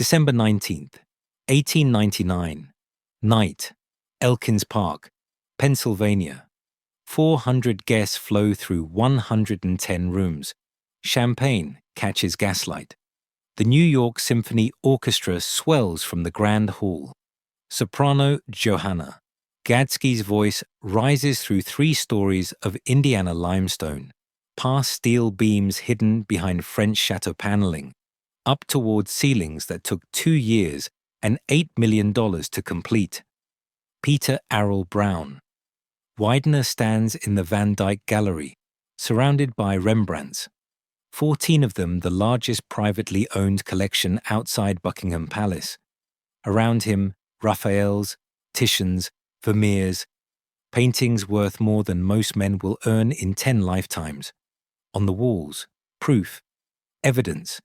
December 19th, 1899. Night, Elkins Park, Pennsylvania. 400 guests flow through 110 rooms. Champagne catches gaslight. The New York Symphony Orchestra swells from the grand hall. Soprano Johanna. Gadsky's voice rises through 3 stories of Indiana limestone, past steel beams hidden behind French chateau paneling, up towards ceilings that took 2 years and $8 million to complete. Peter Arrell Brown. Widener stands in the Van Dyck Gallery, surrounded by Rembrandts, 14 of them the largest privately owned collection outside Buckingham Palace. Around him, Raphaels, Titians, Vermeers, paintings worth more than most men will earn in 10 lifetimes. On the walls, proof, evidence,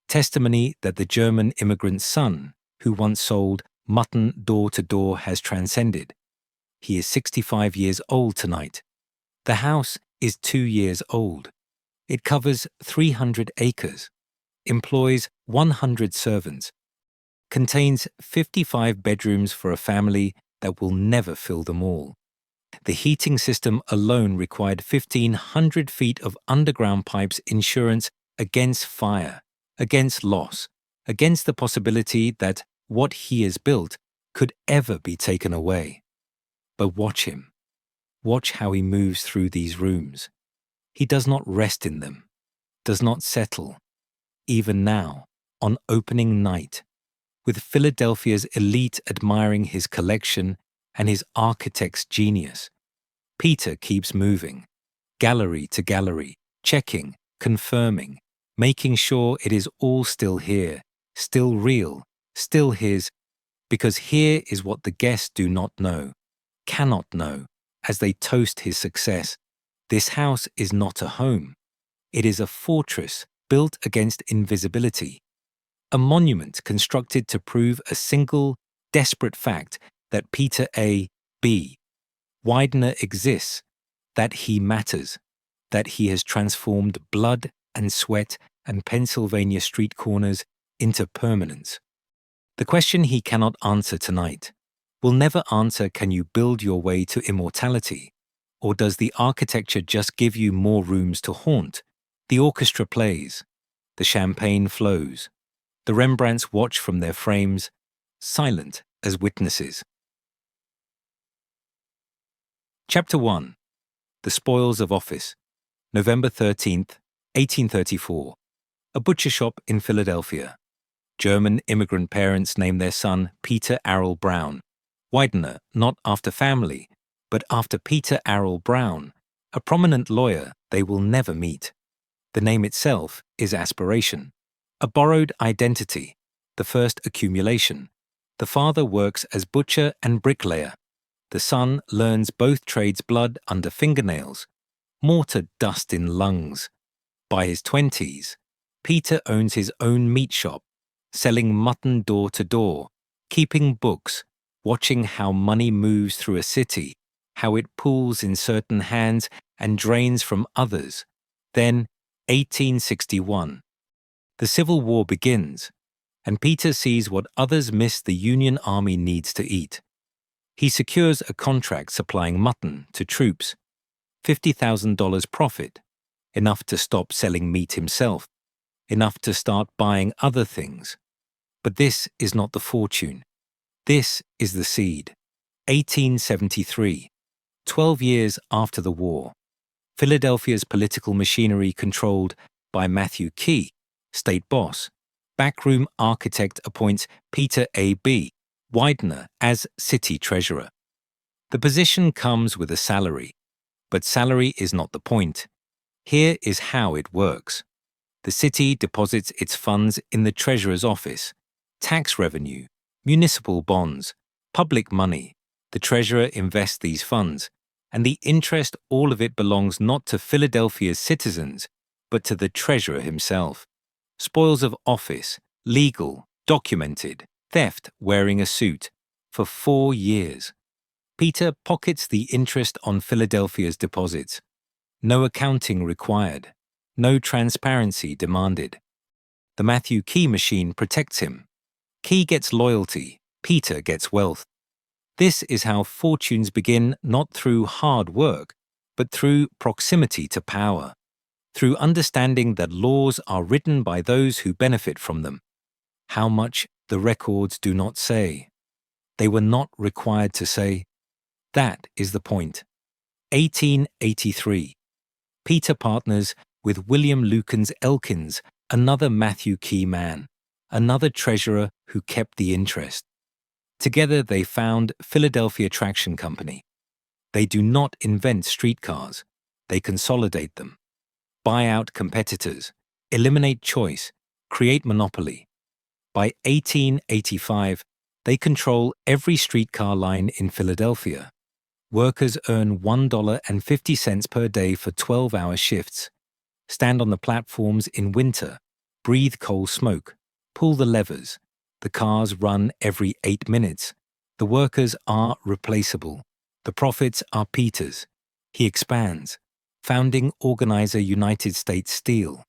testimony that the German immigrant's son, who once sold mutton door to door, has transcended. He is 65 years old tonight. The house is 2 years old. It covers 300 acres, employs 100 servants, contains 55 bedrooms for a family that will never fill them all. The heating system alone required 1,500 feet of underground pipes insurance against fire, against loss, against the possibility that what he has built could ever be taken away. But watch him. Watch how he moves through these rooms. He does not rest in them, does not settle, even now, on opening night, with Philadelphia's elite admiring his collection and his architect's genius. Peter keeps moving, gallery to gallery, checking, confirming, making sure it is all still here, still real, still his, because here is what the guests do not know, cannot know, as they toast his success. This house is not a home. It is a fortress built against invisibility, a monument constructed to prove a single, desperate fact that Peter A. B. Widener exists, that he matters, that he has transformed blood and sweat and Pennsylvania street corners into permanence. The question he cannot answer tonight, will never answer, can you build your way to immortality? Or does the architecture just give you more rooms to haunt? The orchestra plays. The champagne flows. The Rembrandts watch from their frames, silent as witnesses. Chapter 1. The Spoils of Office. November 13th, 1834. A butcher shop in Philadelphia. German immigrant parents name their son Peter Arrell Brown. Widener, not after family, but after Peter Arrell Brown, a prominent lawyer they will never meet. The name itself is aspiration, a borrowed identity, the first accumulation. The father works as butcher and bricklayer. The son learns both trades, blood under fingernails, mortar dust in lungs. By his 20s, Peter owns his own meat shop, selling mutton door to door, keeping books, watching how money moves through a city, how it pools in certain hands and drains from others. Then, 1861. The Civil War begins, and Peter sees what others miss the Union Army needs to eat. He secures a contract supplying mutton to troops, $50,000 profit, enough to stop selling meat himself, enough to start buying other things. But this is not the fortune. This is the seed. 1873. 12 years after the war, Philadelphia's political machinery controlled by Matthew Key, state boss. Backroom architect appoints Peter A. B. Widener as city treasurer. The position comes with a salary, but salary is not the point. Here is how it works. The city deposits its funds in the treasurer's office. Tax revenue, municipal bonds, public money. The treasurer invests these funds, and the interest, all of it, belongs not to Philadelphia's citizens, but to the treasurer himself. Spoils of office, legal, documented, theft, wearing a suit, for 4 years. Peter pockets the interest on Philadelphia's deposits. No accounting required. No transparency demanded. The Matthew Key machine protects him. Key gets loyalty, Peter gets wealth. This is how fortunes begin, not through hard work, but through proximity to power, through understanding that laws are written by those who benefit from them. How much the records do not say. They were not required to say. That is the point. 1883. Peter partners with William Lukens Elkins, another Matthew Key man, another treasurer who kept the interest. Together they found Philadelphia Traction Company. They do not invent streetcars. They consolidate them. Buy out competitors, eliminate choice, create monopoly. By 1885, they control every streetcar line in Philadelphia. Workers earn $1.50 per day for 12-hour shifts. Stand on the platforms in winter, breathe coal smoke, pull the levers. The cars run every 8 minutes. The workers are replaceable. The profits are Peter's. He expands. Founding organizer United States Steel.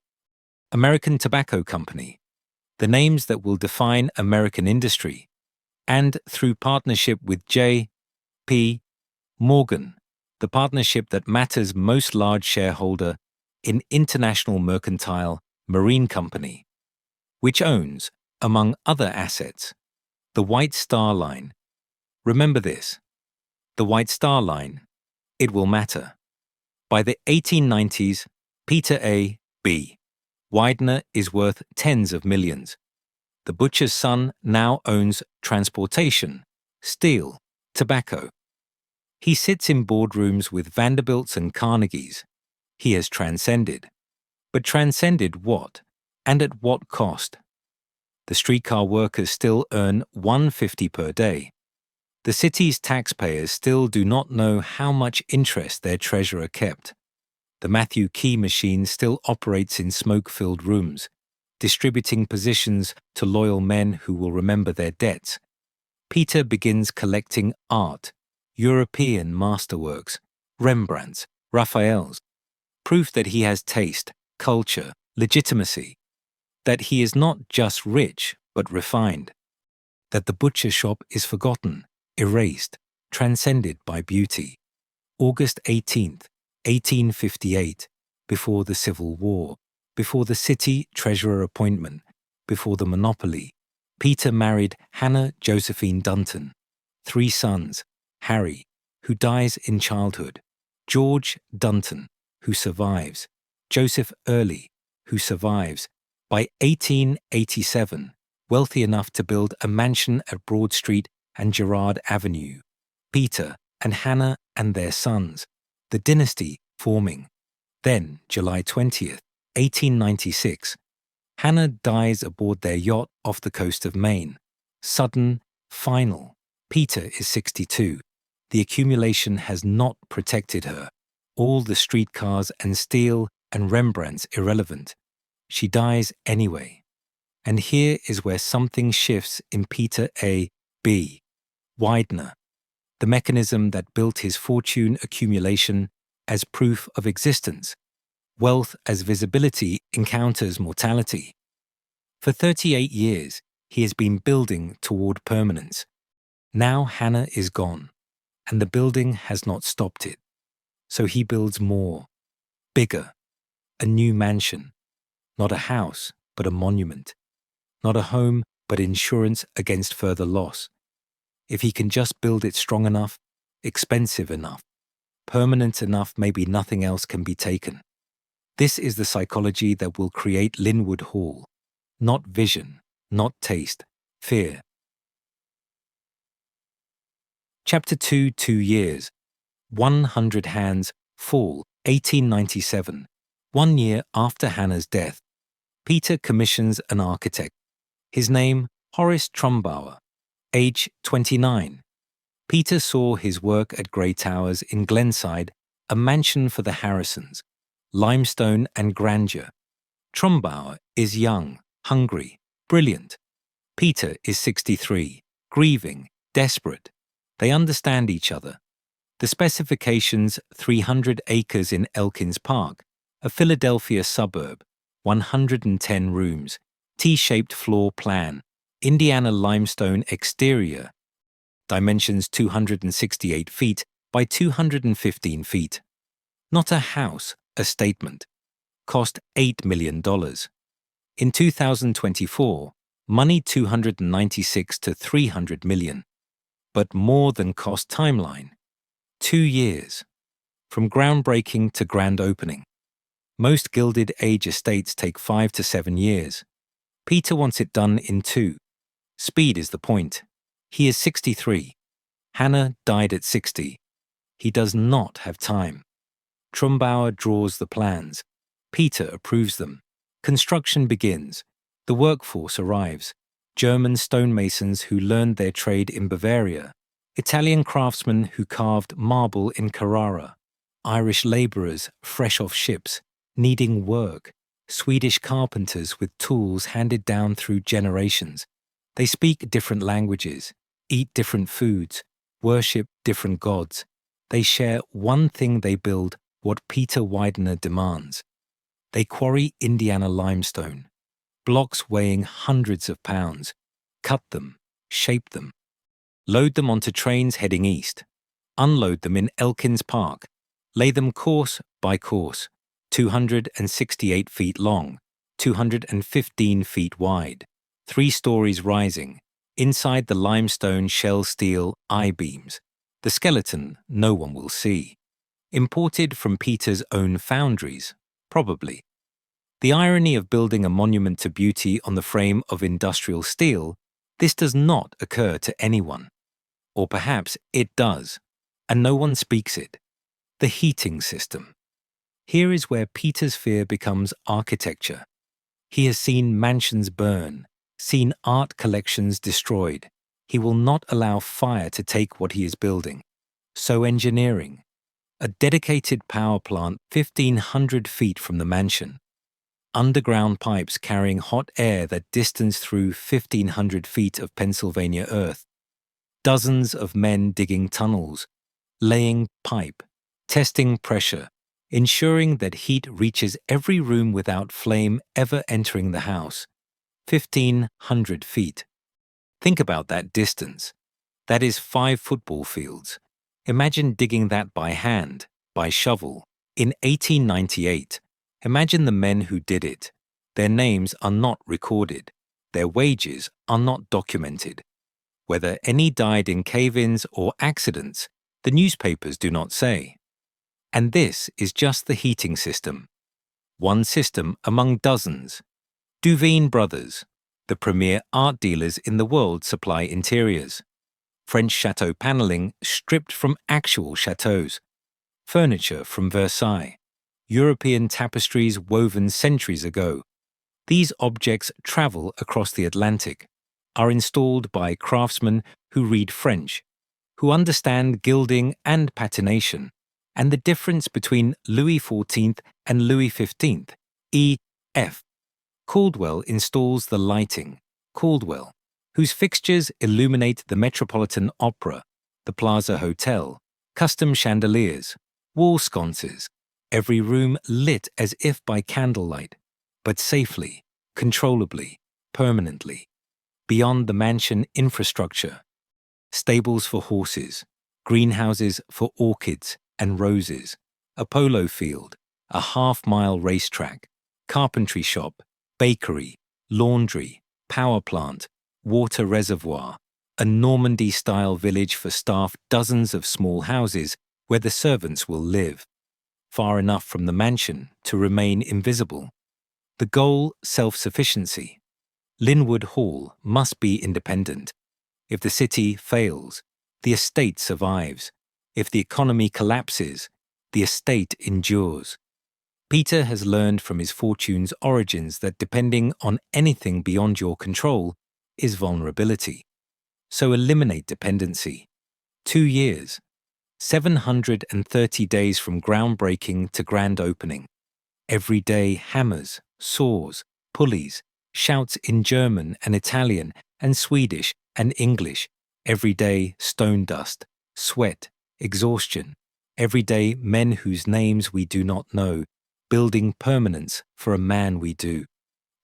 American Tobacco Company. The names that will define American industry. And through partnership with J.P. Morgan, the partnership that matters most, large shareholder in International Mercantile Marine Company, which owns, among other assets, the White Star Line. Remember this, the White Star Line, it will matter. By the 1890s, Peter A. B. Widener is worth tens of millions. The butcher's son now owns transportation, steel, tobacco. He sits in boardrooms with Vanderbilts and Carnegies. He has transcended. But transcended what? And at what cost? The streetcar workers still earn $1.50 per day. The city's taxpayers still do not know how much interest their treasurer kept. The Matthew Key machine still operates in smoke-filled rooms, distributing positions to loyal men who will remember their debts. Peter begins collecting art, European masterworks, Rembrandts, Raphaels, proof that he has taste, culture, legitimacy, that he is not just rich but refined, that the butcher shop is forgotten, erased, transcended by beauty. August 18th, 1858, before the Civil War, before the city treasurer appointment, before the monopoly, Peter married Hannah Josephine Dunton. 3 sons, Harry, who dies in childhood, George Dunton, who survives, Joseph Early, who survives. By 1887, wealthy enough to build a mansion at Broad Street and Girard Avenue. Peter and Hannah and their sons, the dynasty forming. Then, July 20th, 1896, Hannah dies aboard their yacht off the coast of Maine. Sudden, final. Peter is 62. The accumulation has not protected her. All the streetcars and steel and Rembrandts irrelevant. She dies anyway. And here is where something shifts in Peter A. B. Widener, the mechanism that built his fortune accumulation as proof of existence. Wealth as visibility encounters mortality. For 38 years, he has been building toward permanence. Now Hannah is gone, and the building has not stopped it. So he builds more, bigger, a new mansion, not a house, but a monument, not a home, but insurance against further loss. If he can just build it strong enough, expensive enough, permanent enough, maybe nothing else can be taken. This is the psychology that will create Lynnewood Hall. Not vision, not taste, fear. Chapter 2, 2 years. 100 Hands, Fall, 1897. 1 year after Hannah's death. Peter commissions an architect. His name, Horace Trumbauer. Age 29. Peter saw his work at Grey Towers in Glenside, a mansion for the Harrisons. Limestone and grandeur. Trumbauer is young, hungry, brilliant. Peter is 63, grieving, desperate. They understand each other. The specifications: 300 acres in Elkins Park, a Philadelphia suburb, 110 rooms, T-shaped floor plan, Indiana limestone exterior, dimensions 268 feet by 215 feet. Not a house, a statement. Cost $8 million. In 2024, money 296 to 300 million. But more than cost timeline. 2 years. From groundbreaking to grand opening. Most Gilded Age estates take 5 to 7 years. Peter wants it done in 2. Speed is the point. He is 63. Hannah died at 60. He does not have time. Trumbauer draws the plans. Peter approves them. Construction begins. The workforce arrives. German stonemasons who learned their trade in Bavaria. Italian craftsmen who carved marble in Carrara. Irish labourers fresh off ships, needing work. Swedish carpenters with tools handed down through generations. They speak different languages, eat different foods, worship different gods. They share one thing: they build what Peter Widener demands. They quarry Indiana limestone, blocks weighing hundreds of pounds, cut them, shape them, load them onto trains heading east, unload them in Elkins Park, lay them course by course, 268 feet long, 215 feet wide, 3 stories rising, inside the limestone shell steel I-beams. The skeleton no one will see. Imported from Peter's own foundries, probably. The irony of building a monument to beauty on the frame of industrial steel, this does not occur to anyone. Or perhaps it does, and no one speaks it. The heating system. Here is where Peter's fear becomes architecture. He has seen mansions burn, seen art collections destroyed. He will not allow fire to take what he is building. So engineering. A dedicated power plant 1,500 feet from the mansion. Underground pipes carrying hot air that distance through 1,500 feet of Pennsylvania earth. Dozens of men digging tunnels, laying pipe, testing pressure, ensuring that heat reaches every room without flame ever entering the house. 1,500 feet. Think about that distance. That is 5 football fields. Imagine digging that by hand, by shovel. In 1898, imagine the men who did it. Their names are not recorded. Their wages are not documented. Whether any died in cave-ins or accidents, the newspapers do not say. And this is just the heating system. One system among dozens. Duveen Brothers, the premier art dealers in the world, supply interiors. French chateau paneling stripped from actual chateaus. Furniture from Versailles. European tapestries woven centuries ago. These objects travel across the Atlantic, are installed by craftsmen who read French, who understand gilding and patination, and the difference between Louis XIV and Louis XV, E.F. Caldwell installs the lighting, Caldwell, whose fixtures illuminate the Metropolitan Opera, the Plaza Hotel, custom chandeliers, wall sconces, every room lit as if by candlelight, but safely, controllably, permanently. Beyond the mansion infrastructure, stables for horses, greenhouses for orchids and roses, a polo field, a half-mile racetrack, carpentry shop, bakery, laundry, power plant, water reservoir, a Normandy-style village for staff, dozens of small houses where the servants will live, far enough from the mansion to remain invisible. The goal, self-sufficiency. Lynnewood Hall must be independent. If the city fails, the estate survives. If the economy collapses, the estate endures. Peter has learned from his fortune's origins that depending on anything beyond your control is vulnerability. So eliminate dependency. 2 years. 730 days from groundbreaking to grand opening. Every day hammers, saws, pulleys, shouts in German and Italian and Swedish and English. Every day stone dust, sweat, exhaustion. Every day men whose names we do not know, building permanence for a man we do.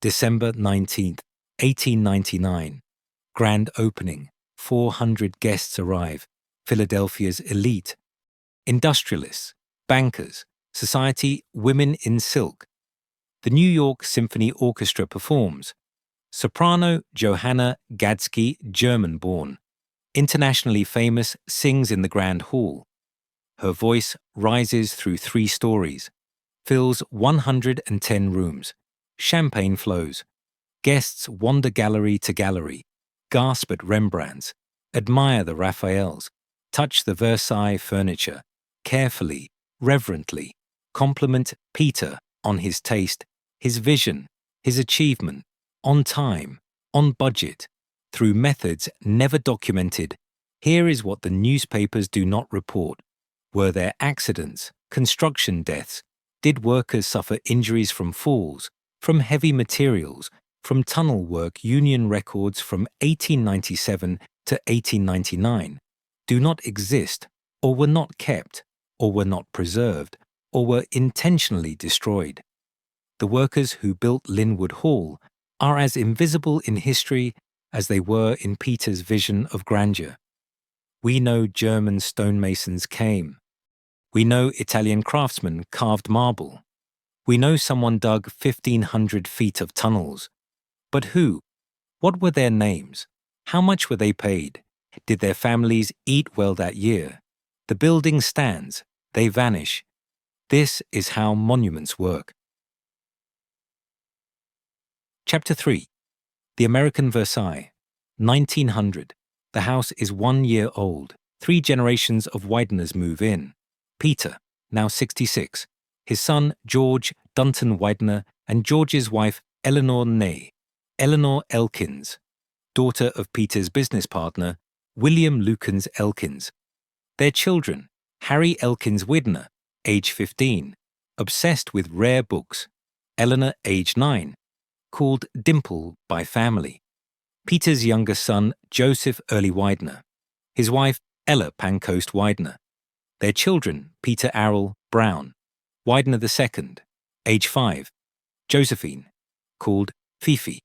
December 19th, 1899. Grand opening, 400 guests arrive, Philadelphia's elite. Industrialists, bankers, society, women in silk. The New York Symphony Orchestra performs. Soprano Johanna Gadsky, German-born, internationally famous, sings in the Grand Hall. Her voice rises through 3 stories, fills 110 rooms. Champagne flows. Guests wander gallery to gallery, gasp at Rembrandts, admire the Raphaels, touch the Versailles furniture, carefully, reverently, compliment Peter on his taste, his vision, his achievement, on time, on budget, through methods never documented. Here is what the newspapers do not report. Were there accidents, construction deaths? Did workers suffer injuries from falls, from heavy materials, from tunnel work? Union records from 1897 to 1899 do not exist, or were not kept, or were not preserved, or were intentionally destroyed. The workers who built Lynnewood Hall are as invisible in history as they were in Peter's vision of grandeur. We know German stonemasons came. We know Italian craftsmen carved marble. We know someone dug 1,500 feet of tunnels. But who? What were their names? How much were they paid? Did their families eat well that year? The building stands. They vanish. This is how monuments work. Chapter 3. The American Versailles. 1900. The house is 1 year old. 3 generations of Wideners move in. Peter, now 66. His son, George Dunton Widener, and George's wife, Eleanor née Eleanor Elkins, daughter of Peter's business partner, William Lukens Elkins. Their children, Harry Elkins Widener, age 15, obsessed with rare books. Eleanor, age 9, called Dimple by family. Peter's younger son, Joseph Early Widener. His wife, Ella Pancoast Widener. Their children, Peter Arrol Brown. Widener II, age 5. Josephine, called Fifi,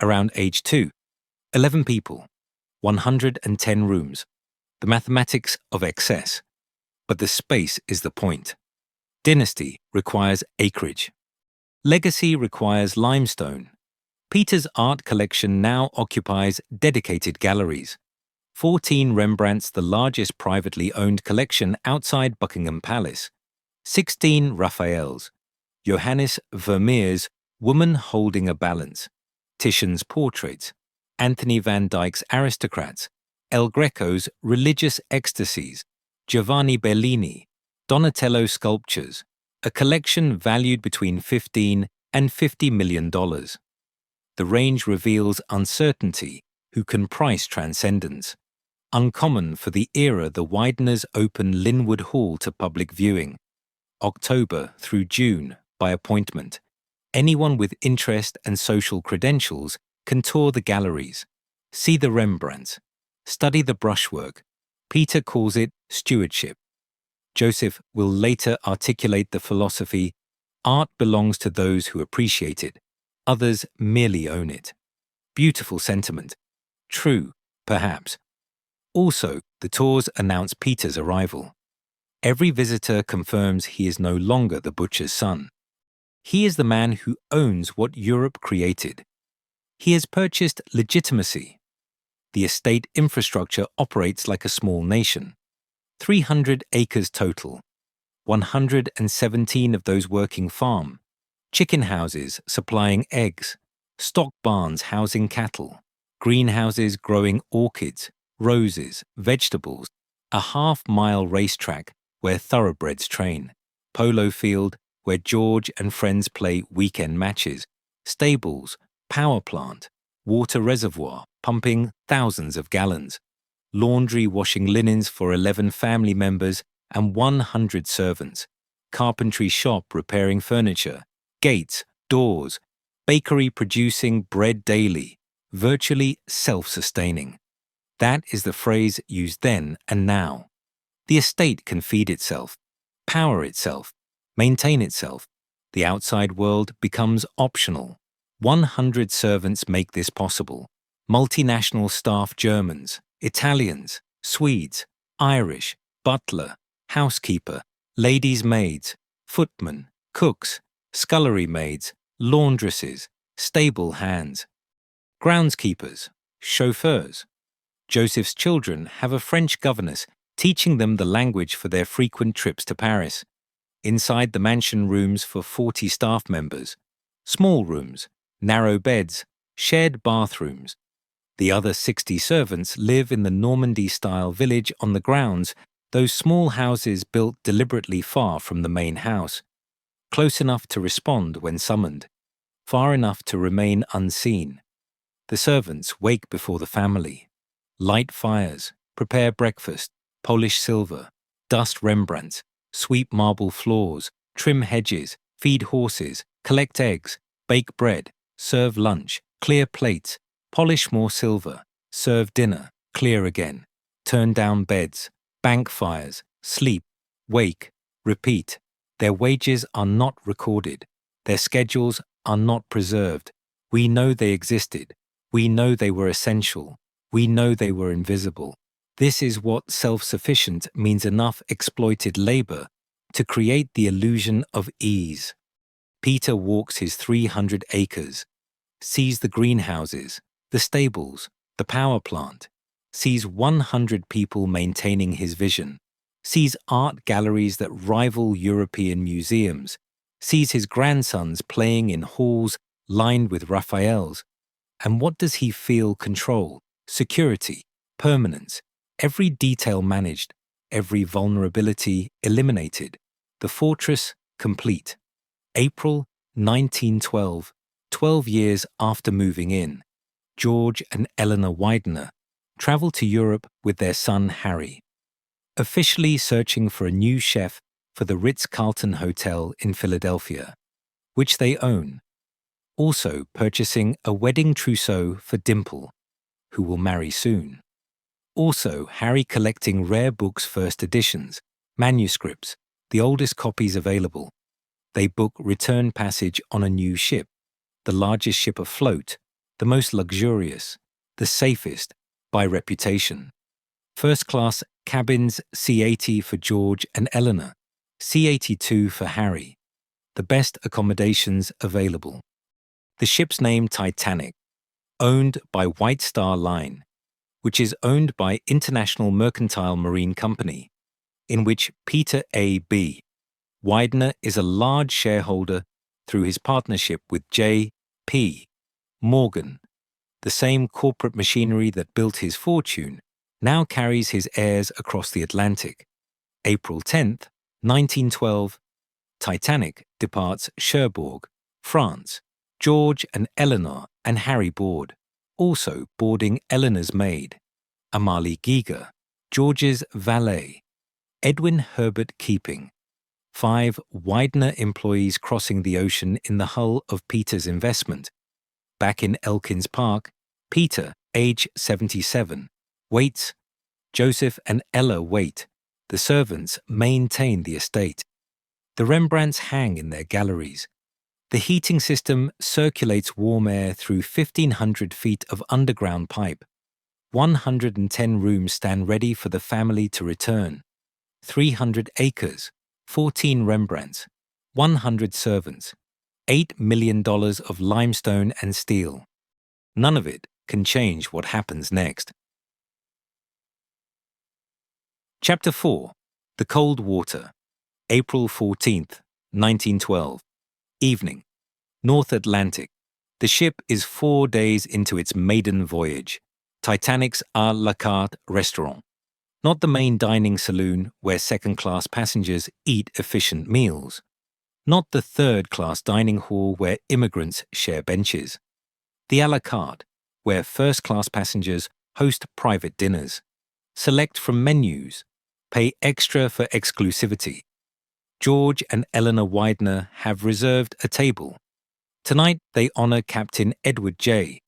around age 2. 11 people, 110 rooms. The mathematics of excess. But the space is the point. Dynasty requires acreage. Legacy requires limestone. Peter's art collection now occupies dedicated galleries. 14 Rembrandts, the largest privately owned collection outside Buckingham Palace. 16 Raphaels. Johannes Vermeer's Woman Holding a Balance. Titian's Portraits. Anthony van Dyck's Aristocrats. El Greco's Religious Ecstasies. Giovanni Bellini. Donatello Sculptures. A collection valued between $15 and $50 million. The range reveals uncertainty. Who can price transcendence? Uncommon for the era the Wideners open Lynnewood Hall to public viewing. October through June, by appointment. Anyone with interest and social credentials can tour the galleries, see the Rembrandts, study the brushwork. Peter calls it stewardship. Joseph will later articulate the philosophy, art belongs to those who appreciate it, others merely own it. Beautiful sentiment. True, perhaps. Also, the tours announce Peter's arrival. Every visitor confirms he is no longer the butcher's son. He is the man who owns what Europe created. He has purchased legitimacy. The estate infrastructure operates like a small nation. 300 acres total. 117 of those working farm. Chicken houses supplying eggs. Stock barns housing cattle. Greenhouses growing orchids, roses, vegetables. A half-mile racetrack where thoroughbreds train. Polo field where George and friends play weekend matches. Stables, power plant, water reservoir pumping thousands of gallons. Laundry washing linens for 11 family members and 100 servants. Carpentry shop repairing furniture. Gates, doors. Bakery producing bread daily. Virtually self-sustaining. That is the phrase used then and now. The estate can feed itself, power itself, maintain itself. The outside world becomes optional. 100 servants make this possible. multinational staff Germans, Italians, Swedes, Irish, butler, housekeeper, ladies' maids, footmen, cooks, scullery maids, laundresses, stable hands, groundskeepers, chauffeurs. Joseph's children have a French governess teaching them the language for their frequent trips to Paris. Inside the mansion rooms for 40 staff members, small rooms, narrow beds, shared bathrooms. The other 60 servants live in the Normandy-style village on the grounds, those small houses built deliberately far from the main house, close enough to respond when summoned, far enough to remain unseen. The servants wake before the family, light fires, prepare breakfast, polish silver, dust Rembrandts, sweep marble floors, trim hedges, feed horses, collect eggs, bake bread, serve lunch, clear plates, polish more silver, serve dinner, clear again, turn down beds, bank fires, sleep, wake, repeat. Their wages are not recorded. Their schedules are not preserved. We know they existed. We know they were essential. We know they were invisible. This is what self-sufficient means: enough exploited labor to create the illusion of ease. Peter walks his 300 acres, sees the greenhouses, the stables, the power plant, sees 100 people maintaining his vision, sees art galleries that rival European museums, sees his grandsons playing in halls lined with Raphaels. And what does he feel? Control, security, permanence, every detail managed, every vulnerability eliminated, the fortress complete. April 1912, 12 years after moving in, George and Eleanor Widener travel to Europe with their son Harry, officially searching for a new chef for the Ritz-Carlton Hotel in Philadelphia, which they own, also purchasing a wedding trousseau for Dimple, who will marry soon. Also, Harry collecting rare books, first editions, manuscripts, the oldest copies available. They book return passage on a new ship, the largest ship afloat, the most luxurious, the safest by reputation. First-class cabins, C-80 for George and Eleanor, C-82 for Harry, the best accommodations available. The ship's name Titanic, owned by White Star Line, which is owned by International Mercantile Marine Company, in which Peter A.B. Widener is a large shareholder through his partnership with J.P. Morgan. The same corporate machinery that built his fortune now carries his heirs across the Atlantic. April 10th, 1912, Titanic departs Cherbourg, France. George and Eleanor and Harry board, also boarding Eleanor's maid, Amalie Giger, George's valet, Edwin Herbert Keeping. 5 Widener employees crossing the ocean in the hull of Peter's investment. Back in Elkins Park, Peter, age 77, waits. Joseph and Ella wait. The servants maintain the estate. The Rembrandts hang in their galleries. The heating system circulates warm air through 1,500 feet of underground pipe. 110 rooms stand ready for the family to return. 300 acres, 14 Rembrandts, 100 servants, $8 million of limestone and steel. None of it can change what happens next. Chapter 4. The Cold Water. April 14th, 1912. Evening. North Atlantic. The ship is 4 days into its maiden voyage. Titanic's à la carte restaurant. Not the main dining saloon where second-class passengers eat efficient meals. Not the third-class dining hall where immigrants share benches. The à la carte, where first-class passengers host private dinners, select from menus, pay extra for exclusivity. George and Eleanor Widener have reserved a table. Tonight they honor Captain Edward J.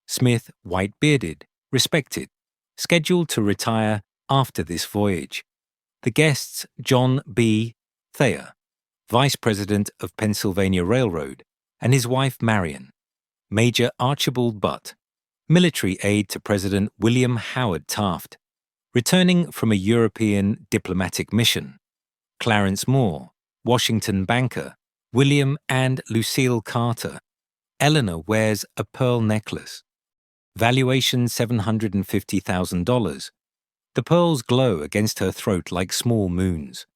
Smith, white-bearded, respected, scheduled to retire after this voyage. The guests John B. Thayer, Vice President of Pennsylvania Railroad, and his wife Marion. Major Archibald Butt, military aide to President William Howard Taft, returning from a European diplomatic mission. Clarence Moore, Washington banker, William and Lucille Carter. Eleanor wears a pearl necklace. Valuation $750,000. The pearls glow against her throat like small moons.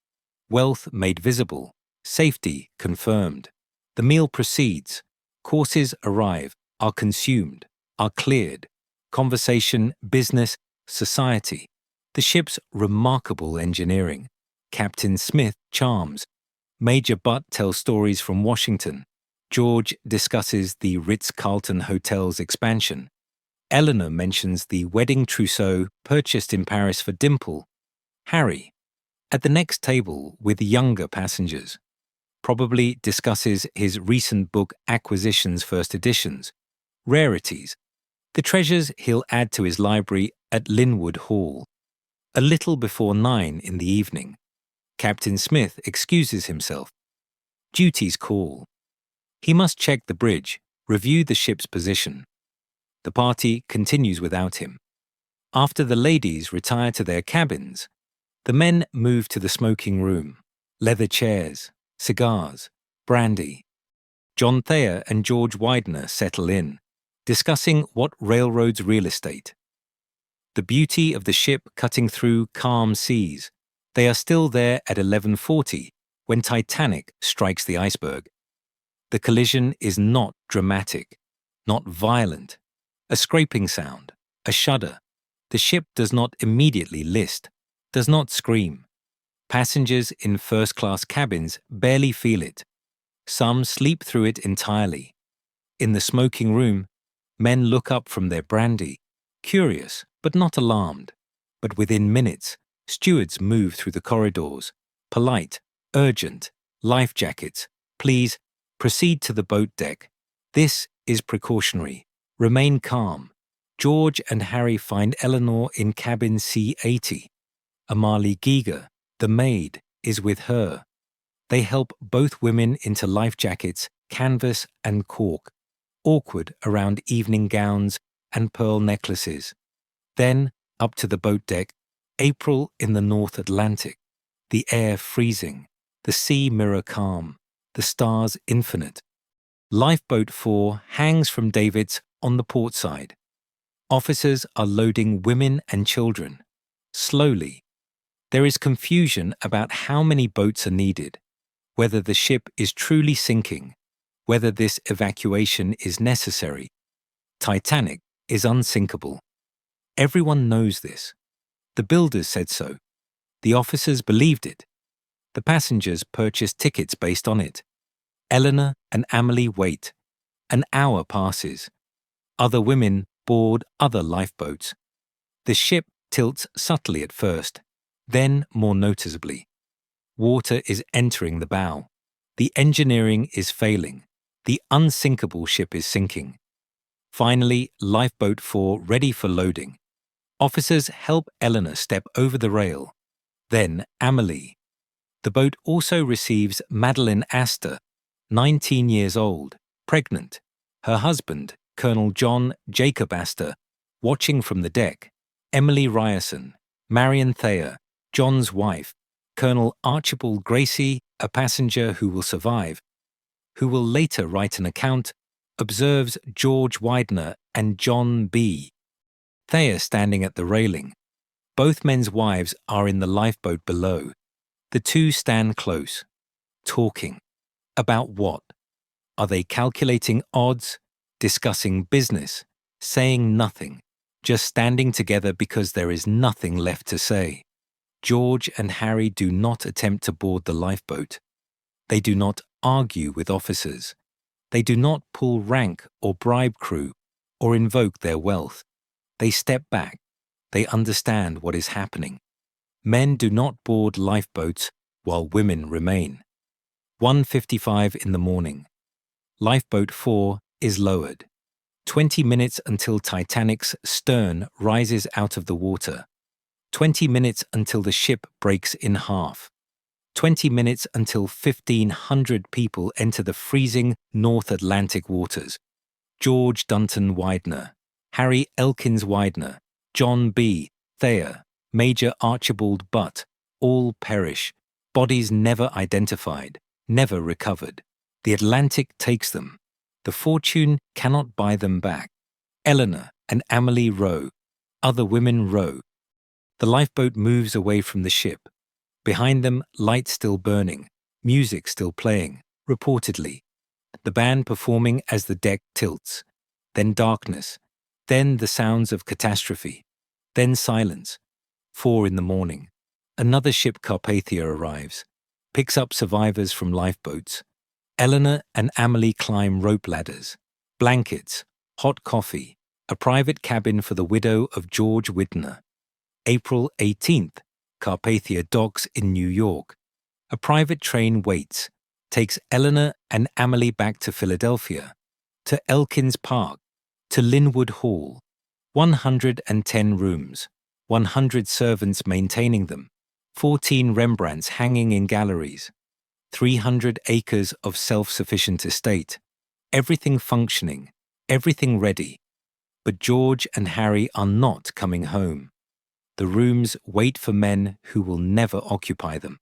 Wealth made visible. Safety confirmed. The meal proceeds. Courses arrive, are consumed, are cleared. Conversation, business, society. The ship's remarkable engineering. Captain Smith charms. Major Butt tells stories from Washington. George discusses the Ritz-Carlton Hotel's expansion. Eleanor mentions the wedding trousseau purchased in Paris for Dimple. Harry, at the next table with younger passengers, probably discusses his recent book Acquisitions First Editions, rarities, the treasures he'll add to his library at Lynnewood Hall. A little before 9 in the evening, Captain Smith excuses himself. Duties call. He must check the bridge, review the ship's position. The party continues without him. After the ladies retire to their cabins, the men move to the smoking room. Leather chairs, cigars, brandy. John Thayer and George Widener settle in, discussing what railroads real estate. The beauty of the ship cutting through calm seas. They are still there at 11:40 when Titanic strikes the iceberg. The collision is not dramatic, not violent. A scraping sound, a shudder. The ship does not immediately list, does not scream. Passengers in first-class cabins barely feel it. Some sleep through it entirely. In the smoking room, men look up from their brandy, curious but not alarmed. But within minutes, stewards move through the corridors, polite, urgent, life jackets, please, proceed to the boat deck. This is precautionary. Remain calm. George and Harry find Eleanor in cabin C80. Amalie Giger, the maid, is with her. They help both women into life jackets, canvas and cork, awkward around evening gowns and pearl necklaces. Then, up to the boat deck, April in the North Atlantic, the air freezing, the sea mirror calm, the stars infinite. Lifeboat 4 hangs from davits on the port side. Officers are loading women and children. Slowly. There is confusion about how many boats are needed, whether the ship is truly sinking, whether this evacuation is necessary. Titanic is unsinkable. Everyone knows this. The builders said so. The officers believed it. The passengers purchased tickets based on it. Eleanor and Amalie wait. An hour passes. Other women board other lifeboats. The ship tilts subtly at first, then more noticeably. Water is entering the bow. The engineering is failing. The unsinkable ship is sinking. Finally, Lifeboat 4 ready for loading. Officers help Eleanor step over the rail. Then Amalie. The boat also receives Madeline Astor, 19 years old, pregnant. Her husband, Colonel John Jacob Astor, watching from the deck. Emily Ryerson, Marion Thayer, John's wife. Colonel Archibald Gracie, a passenger who will survive, who will later write an account, observes George Widener and John B. Thayer standing at the railing. Both men's wives are in the lifeboat below. The two stand close, talking. About what? Are they calculating odds, discussing business, saying nothing, just standing together because there is nothing left to say? George and Harry do not attempt to board the lifeboat. They do not argue with officers. They do not pull rank or bribe crew or invoke their wealth. They step back. They understand what is happening. Men do not board lifeboats while women remain. 1:55 in the morning. Lifeboat 4 is lowered. 20 minutes until Titanic's stern rises out of the water. 20 minutes until the ship breaks in half. 20 minutes until 1,500 people enter the freezing North Atlantic waters. George Dunton Widener, Harry Elkins Widener, John B. Thayer, Major Archibald Butt, all perish, bodies never identified, never recovered. The Atlantic takes them. The fortune cannot buy them back. Eleanor and Amelie row. Other women row. The lifeboat moves away from the ship. Behind them, lights still burning, music still playing, reportedly. The band performing as the deck tilts. Then darkness. Then the sounds of catastrophe. Then silence. 4 a.m. Another ship, Carpathia, arrives, picks up survivors from lifeboats. Eleanor and Amelie climb rope ladders, blankets, hot coffee, a private cabin for the widow of George Widener. April 18th, Carpathia docks in New York. A private train waits, takes Eleanor and Amelie back to Philadelphia, to Elkins Park, to Lynnewood Hall. 110 rooms, 100 servants maintaining them, 14 Rembrandts hanging in galleries, 300 acres of self-sufficient estate, everything functioning, everything ready. But George and Harry are not coming home. The rooms wait for men who will never occupy them.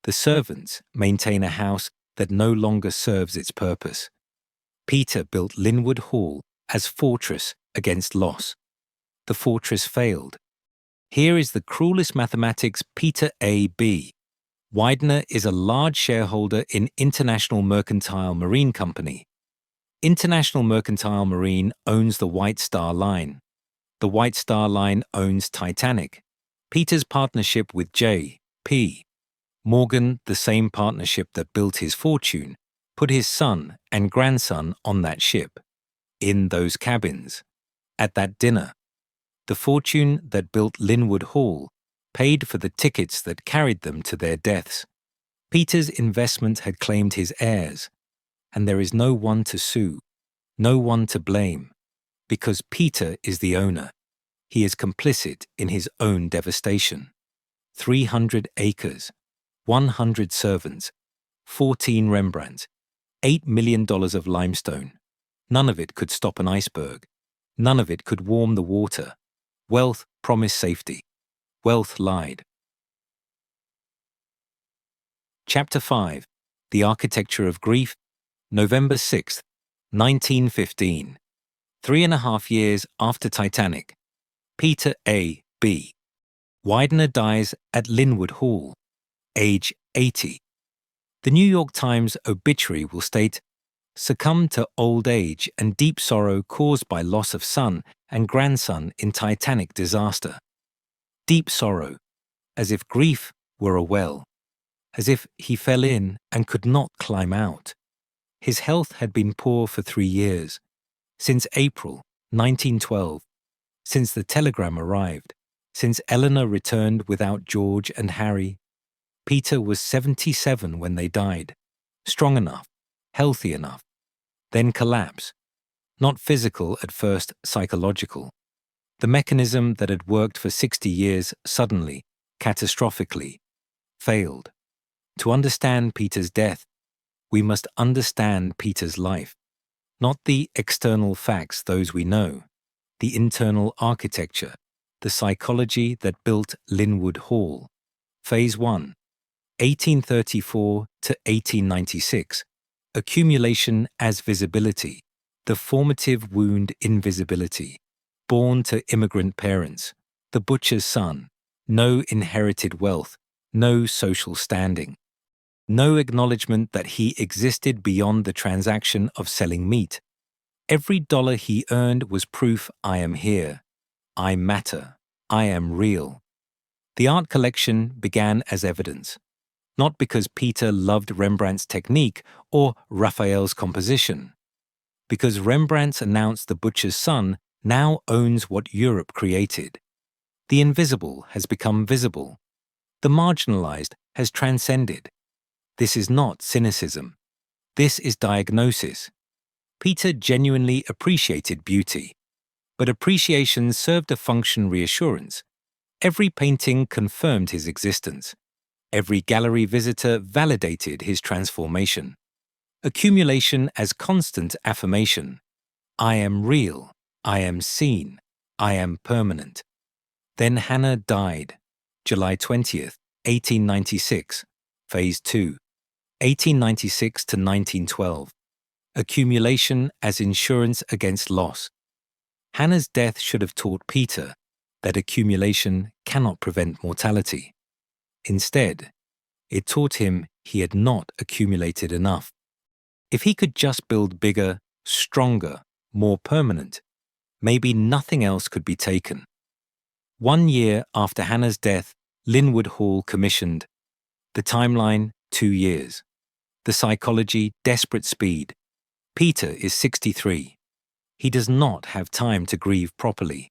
The servants maintain a house that no longer serves its purpose. Peter built Lynnewood Hall as fortress against loss. The fortress failed. Here is the cruelest mathematics Peter A. B. Widener is a large shareholder in International Mercantile Marine Company. International Mercantile Marine owns the White Star Line. The White Star Line owns Titanic. Peter's partnership with J. P. Morgan, the same partnership that built his fortune, put his son and grandson on that ship, in those cabins, at that dinner. The fortune that built Lynnewood Hall paid for the tickets that carried them to their deaths. Peter's investment had claimed his heirs, and there is no one to sue, no one to blame, because Peter is the owner. He is complicit in his own devastation. 300 acres, 100 servants, 14 Rembrandts, $8 million of limestone. None of it could stop an iceberg. None of it could warm the water. Wealth promised safety. Wealth lied. Chapter 5. The Architecture of Grief, November 6, 1915. 3.5 years after Titanic. Peter A. B. Widener dies at Lynnewood Hall, age 80. The New York Times obituary will state, "Succumbed to old age and deep sorrow caused by loss of son and grandson in Titanic disaster." Deep sorrow, as if grief were a well, as if he fell in and could not climb out. His health had been poor for 3 years, since April 1912, since the telegram arrived, since Eleanor returned without George and Harry. Peter was 77 when they died, strong enough, healthy enough. Then collapse, not physical at first, psychological. The mechanism that had worked for 60 years suddenly, catastrophically, failed. To understand Peter's death, we must understand Peter's life. Not the external facts, those we know, the internal architecture, the psychology that built Lynnewood Hall. Phase 1, 1834 to 1896. Accumulation as visibility, the formative wound invisibility. Born to immigrant parents, the butcher's son, no inherited wealth, no social standing. No acknowledgement that he existed beyond the transaction of selling meat. Every dollar he earned was proof I am here, I matter, I am real. The art collection began as evidence, not because Peter loved Rembrandt's technique or Raphael's composition, because Rembrandt's announced the butcher's son now owns what Europe created. The invisible has become visible. The marginalized has transcended. This is not cynicism. This is diagnosis. Peter genuinely appreciated beauty, but appreciation served a function reassurance. Every painting confirmed his existence. Every gallery visitor validated his transformation. Accumulation as constant affirmation. I am real. I am seen. I am permanent. Then Hannah died, July 20th, 1896, Phase 2, 1896 to 1912. Accumulation as insurance against loss. Hannah's death should have taught Peter that accumulation cannot prevent mortality. Instead, it taught him he had not accumulated enough. If he could just build bigger, stronger, more permanent, maybe nothing else could be taken. 1 year after Hannah's death, Lynnewood Hall commissioned The Timeline, 2 years. The Psychology, Desperate Speed. Peter is 63. He does not have time to grieve properly.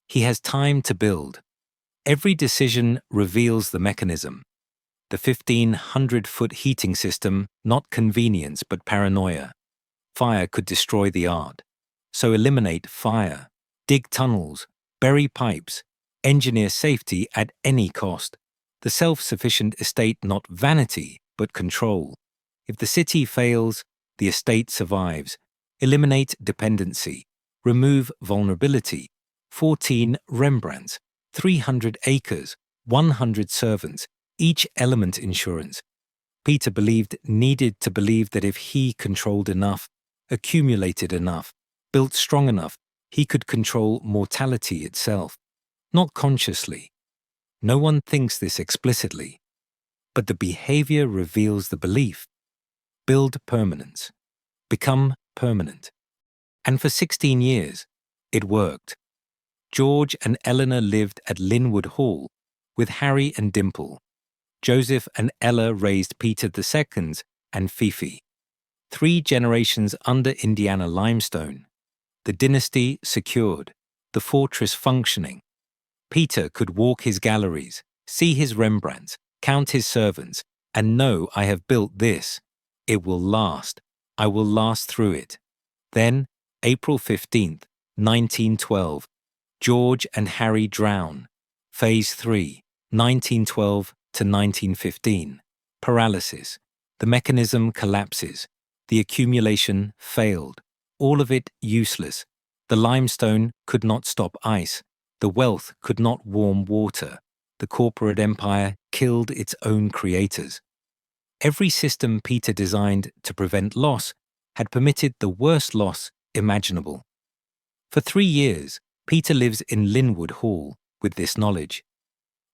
He has time to build. Every decision reveals the mechanism. The 1,500-foot heating system, not convenience but paranoia. Fire could destroy the art. So eliminate fire, dig tunnels, bury pipes, engineer safety at any cost. The self-sufficient estate, not vanity, but control. If the city fails, the estate survives. Eliminate dependency. Remove vulnerability. 14 Rembrandts, 300 acres, 100 servants, each element insurance. Peter needed to believe that if he controlled enough, accumulated enough, built strong enough, he could control mortality itself. Not consciously. No one thinks this explicitly. But the behavior reveals the belief. Build permanence. Become permanent. And for 16 years, it worked. George and Eleanor lived at Lynnewood Hall with Harry and Dimple. Joseph and Ella raised Peter II and Fifi. 3 generations under Indiana limestone. The dynasty secured, the fortress functioning. Peter could walk his galleries, see his Rembrandts, count his servants, and know I have built this. It will last. I will last through it. Then, April 15th, 1912, George and Harry drown. Phase 3, 1912 to 1915. Paralysis. The mechanism collapses. The accumulation failed. All of it useless. The limestone could not stop ice. The wealth could not warm water. The corporate empire killed its own creators. Every system Peter designed to prevent loss had permitted the worst loss imaginable. For 3 years, Peter lives in Lynnewood Hall with this knowledge.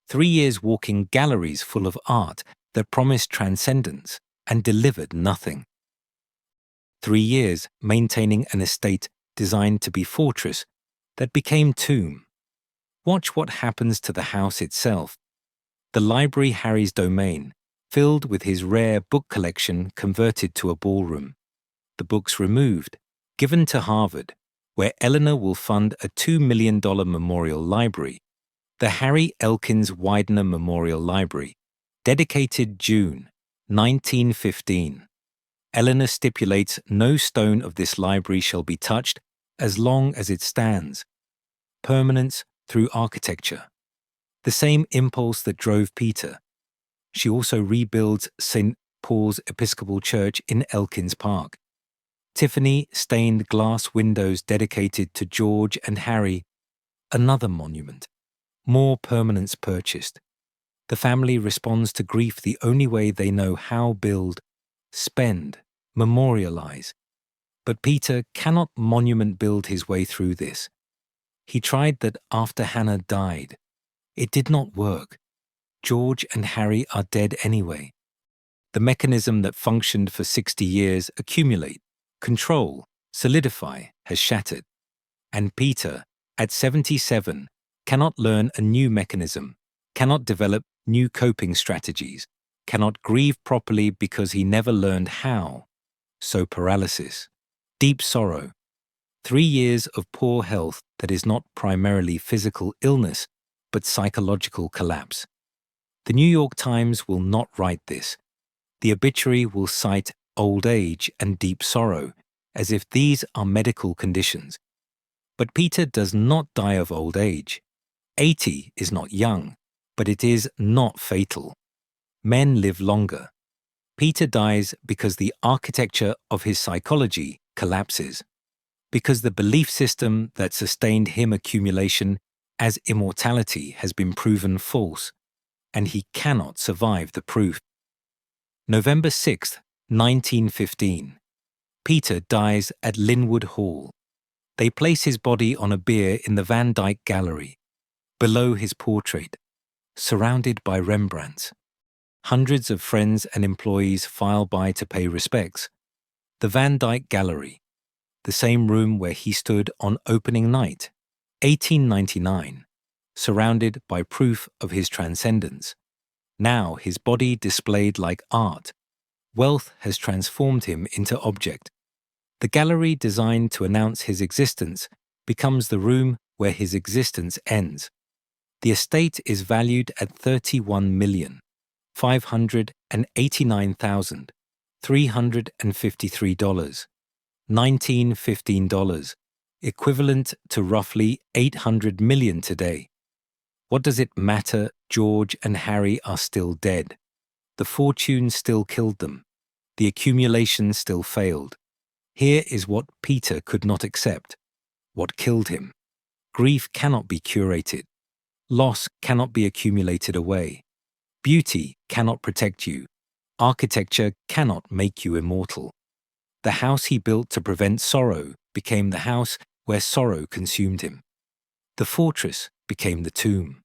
3 years walking galleries full of art that promised transcendence and delivered nothing. 3 years maintaining an estate designed to be fortress that became tomb. Watch what happens to the house itself. The library, Harry's domain, filled with his rare book collection, converted to a ballroom. The books removed, given to Harvard, where Eleanor will fund a $2 million memorial library, the Harry Elkins Widener Memorial Library, dedicated June 1915. Eleanor stipulates no stone of this library shall be touched as long as it stands. Permanence through architecture. The same impulse that drove Peter. She also rebuilds St. Paul's Episcopal Church in Elkins Park. Tiffany stained glass windows dedicated to George and Harry. Another monument. More permanence purchased. The family responds to grief the only way they know how: build, spend, memorialize. But Peter cannot monument build his way through this. He tried that after Hannah died. It did not work. George and Harry are dead anyway. The mechanism that functioned for 60 years, accumulate, control, solidify, has shattered. And Peter, at 77, cannot learn a new mechanism, cannot develop new coping strategies, cannot grieve properly because he never learned how. So paralysis, deep sorrow, 3 years of poor health that is not primarily physical illness, but psychological collapse. The New York Times will not write this. The obituary will cite old age and deep sorrow, as if these are medical conditions. But Peter does not die of old age. 80 is not young, but it is not fatal. Men live longer. Peter dies because the architecture of his psychology collapses. Because the belief system that sustained him accumulation as immortality has been proven false, and he cannot survive the proof. November 6, 1915. Peter dies at Lynnewood Hall. They place his body on a bier in the Van Dyck Gallery, below his portrait, surrounded by Rembrandts. Hundreds of friends and employees file by to pay respects. The Van Dyck Gallery, the same room where he stood on opening night, 1899, surrounded by proof of his transcendence. Now his body displayed like art. Wealth has transformed him into object. The gallery designed to announce his existence becomes the room where his existence ends. The estate is valued at $31,589,353, $1915, equivalent to roughly $800 million today. What does it matter? George and Harry are still dead. The fortune still killed them. The accumulation still failed. Here is what Peter could not accept, what killed him. Grief cannot be curated. Loss cannot be accumulated away. Beauty cannot protect you. Architecture cannot make you immortal. The house he built to prevent sorrow became the house where sorrow consumed him. The fortress became the tomb.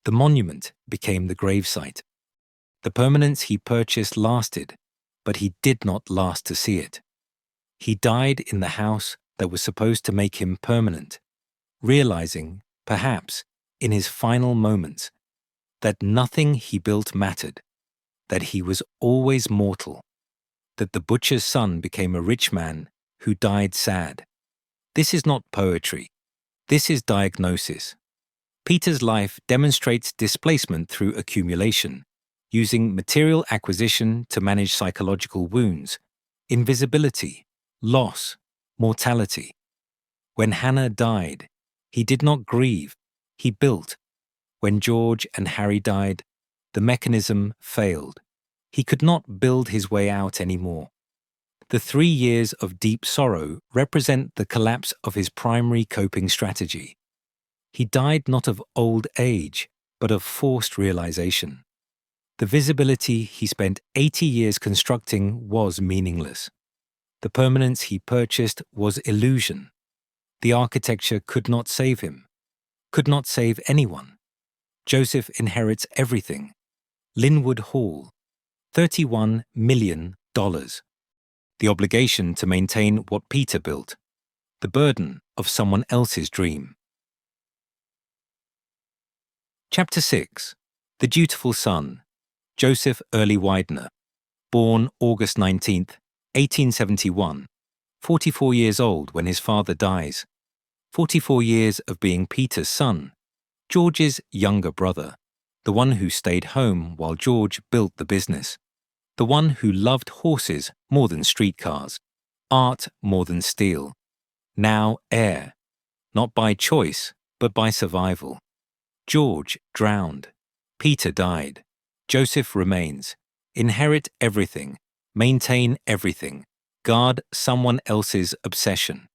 The monument became the gravesite. The permanence he purchased lasted, but he did not last to see it. He died in the house that was supposed to make him permanent, realizing, perhaps, in his final moments, that nothing he built mattered, that he was always mortal, that the butcher's son became a rich man who died sad. This is not poetry. This is diagnosis. Peter's life demonstrates displacement through accumulation, using material acquisition to manage psychological wounds, invisibility, loss, mortality. When Hannah died, he did not grieve, he built. When George and Harry died, the mechanism failed. He could not build his way out anymore. The 3 years of deep sorrow represent the collapse of his primary coping strategy. He died not of old age, but of forced realization. The visibility he spent 80 years constructing was meaningless. The permanence he purchased was illusion. The architecture could not save him, could not save anyone. Joseph inherits everything. Lynnewood Hall, $31 million. The obligation to maintain what Peter built. The burden of someone else's dream. Chapter 6. The Dutiful Son. Joseph Early Widener. Born August 19, 1871. 44 years old when his father dies. 44 years of being Peter's son. George's younger brother. The one who stayed home while George built the business. The one who loved horses more than streetcars. Art more than steel. Now heir. Not by choice, but by survival. George drowned. Peter died. Joseph remains. Inherit everything. Maintain everything. Guard someone else's obsession.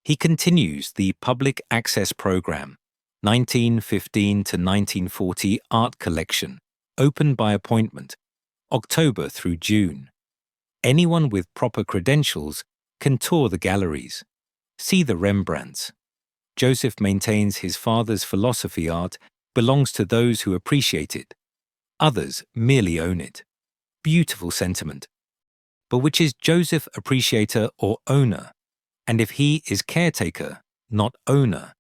He continues the Public Access Program, 1915 to 1940 art collection, open by appointment, October through June. Anyone with proper credentials can tour the galleries. See the Rembrandts. Joseph maintains his father's philosophy art belongs to those who appreciate it. Others merely own it. Beautiful sentiment. But which is Joseph appreciator or owner? And if he is caretaker, not owner,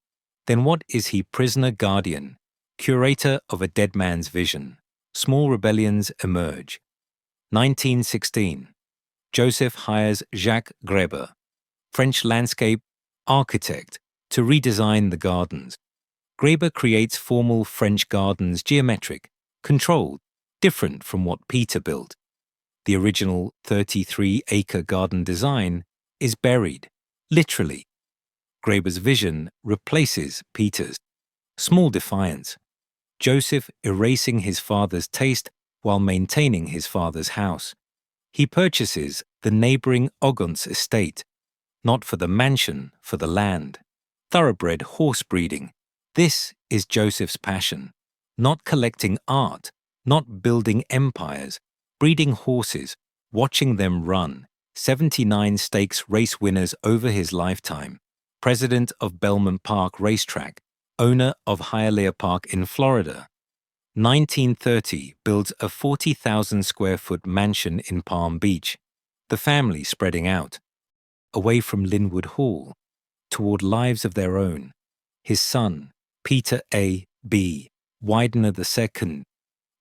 then what is he prisoner guardian, curator of a dead man's vision? Small rebellions emerge. 1916. Joseph hires Jacques Greber, French landscape architect, to redesign the gardens. Greber creates formal French gardens geometric, controlled, different from what Peter built. The original 33-acre garden design is buried, literally. Greber's vision replaces Peter's. Small defiance. Joseph erasing his father's taste while maintaining his father's house. He purchases the neighboring Ogontz estate. Not for the mansion, for the land. Thoroughbred horse breeding. This is Joseph's passion. Not collecting art, not building empires, breeding horses, watching them run. 79 stakes race winners over his lifetime. President of Belmont Park Racetrack, owner of Hialeah Park in Florida. 1930 builds a 40,000 square foot mansion in Palm Beach, the family spreading out, away from Lynnewood Hall, toward lives of their own. His son, Peter A. B. Widener II,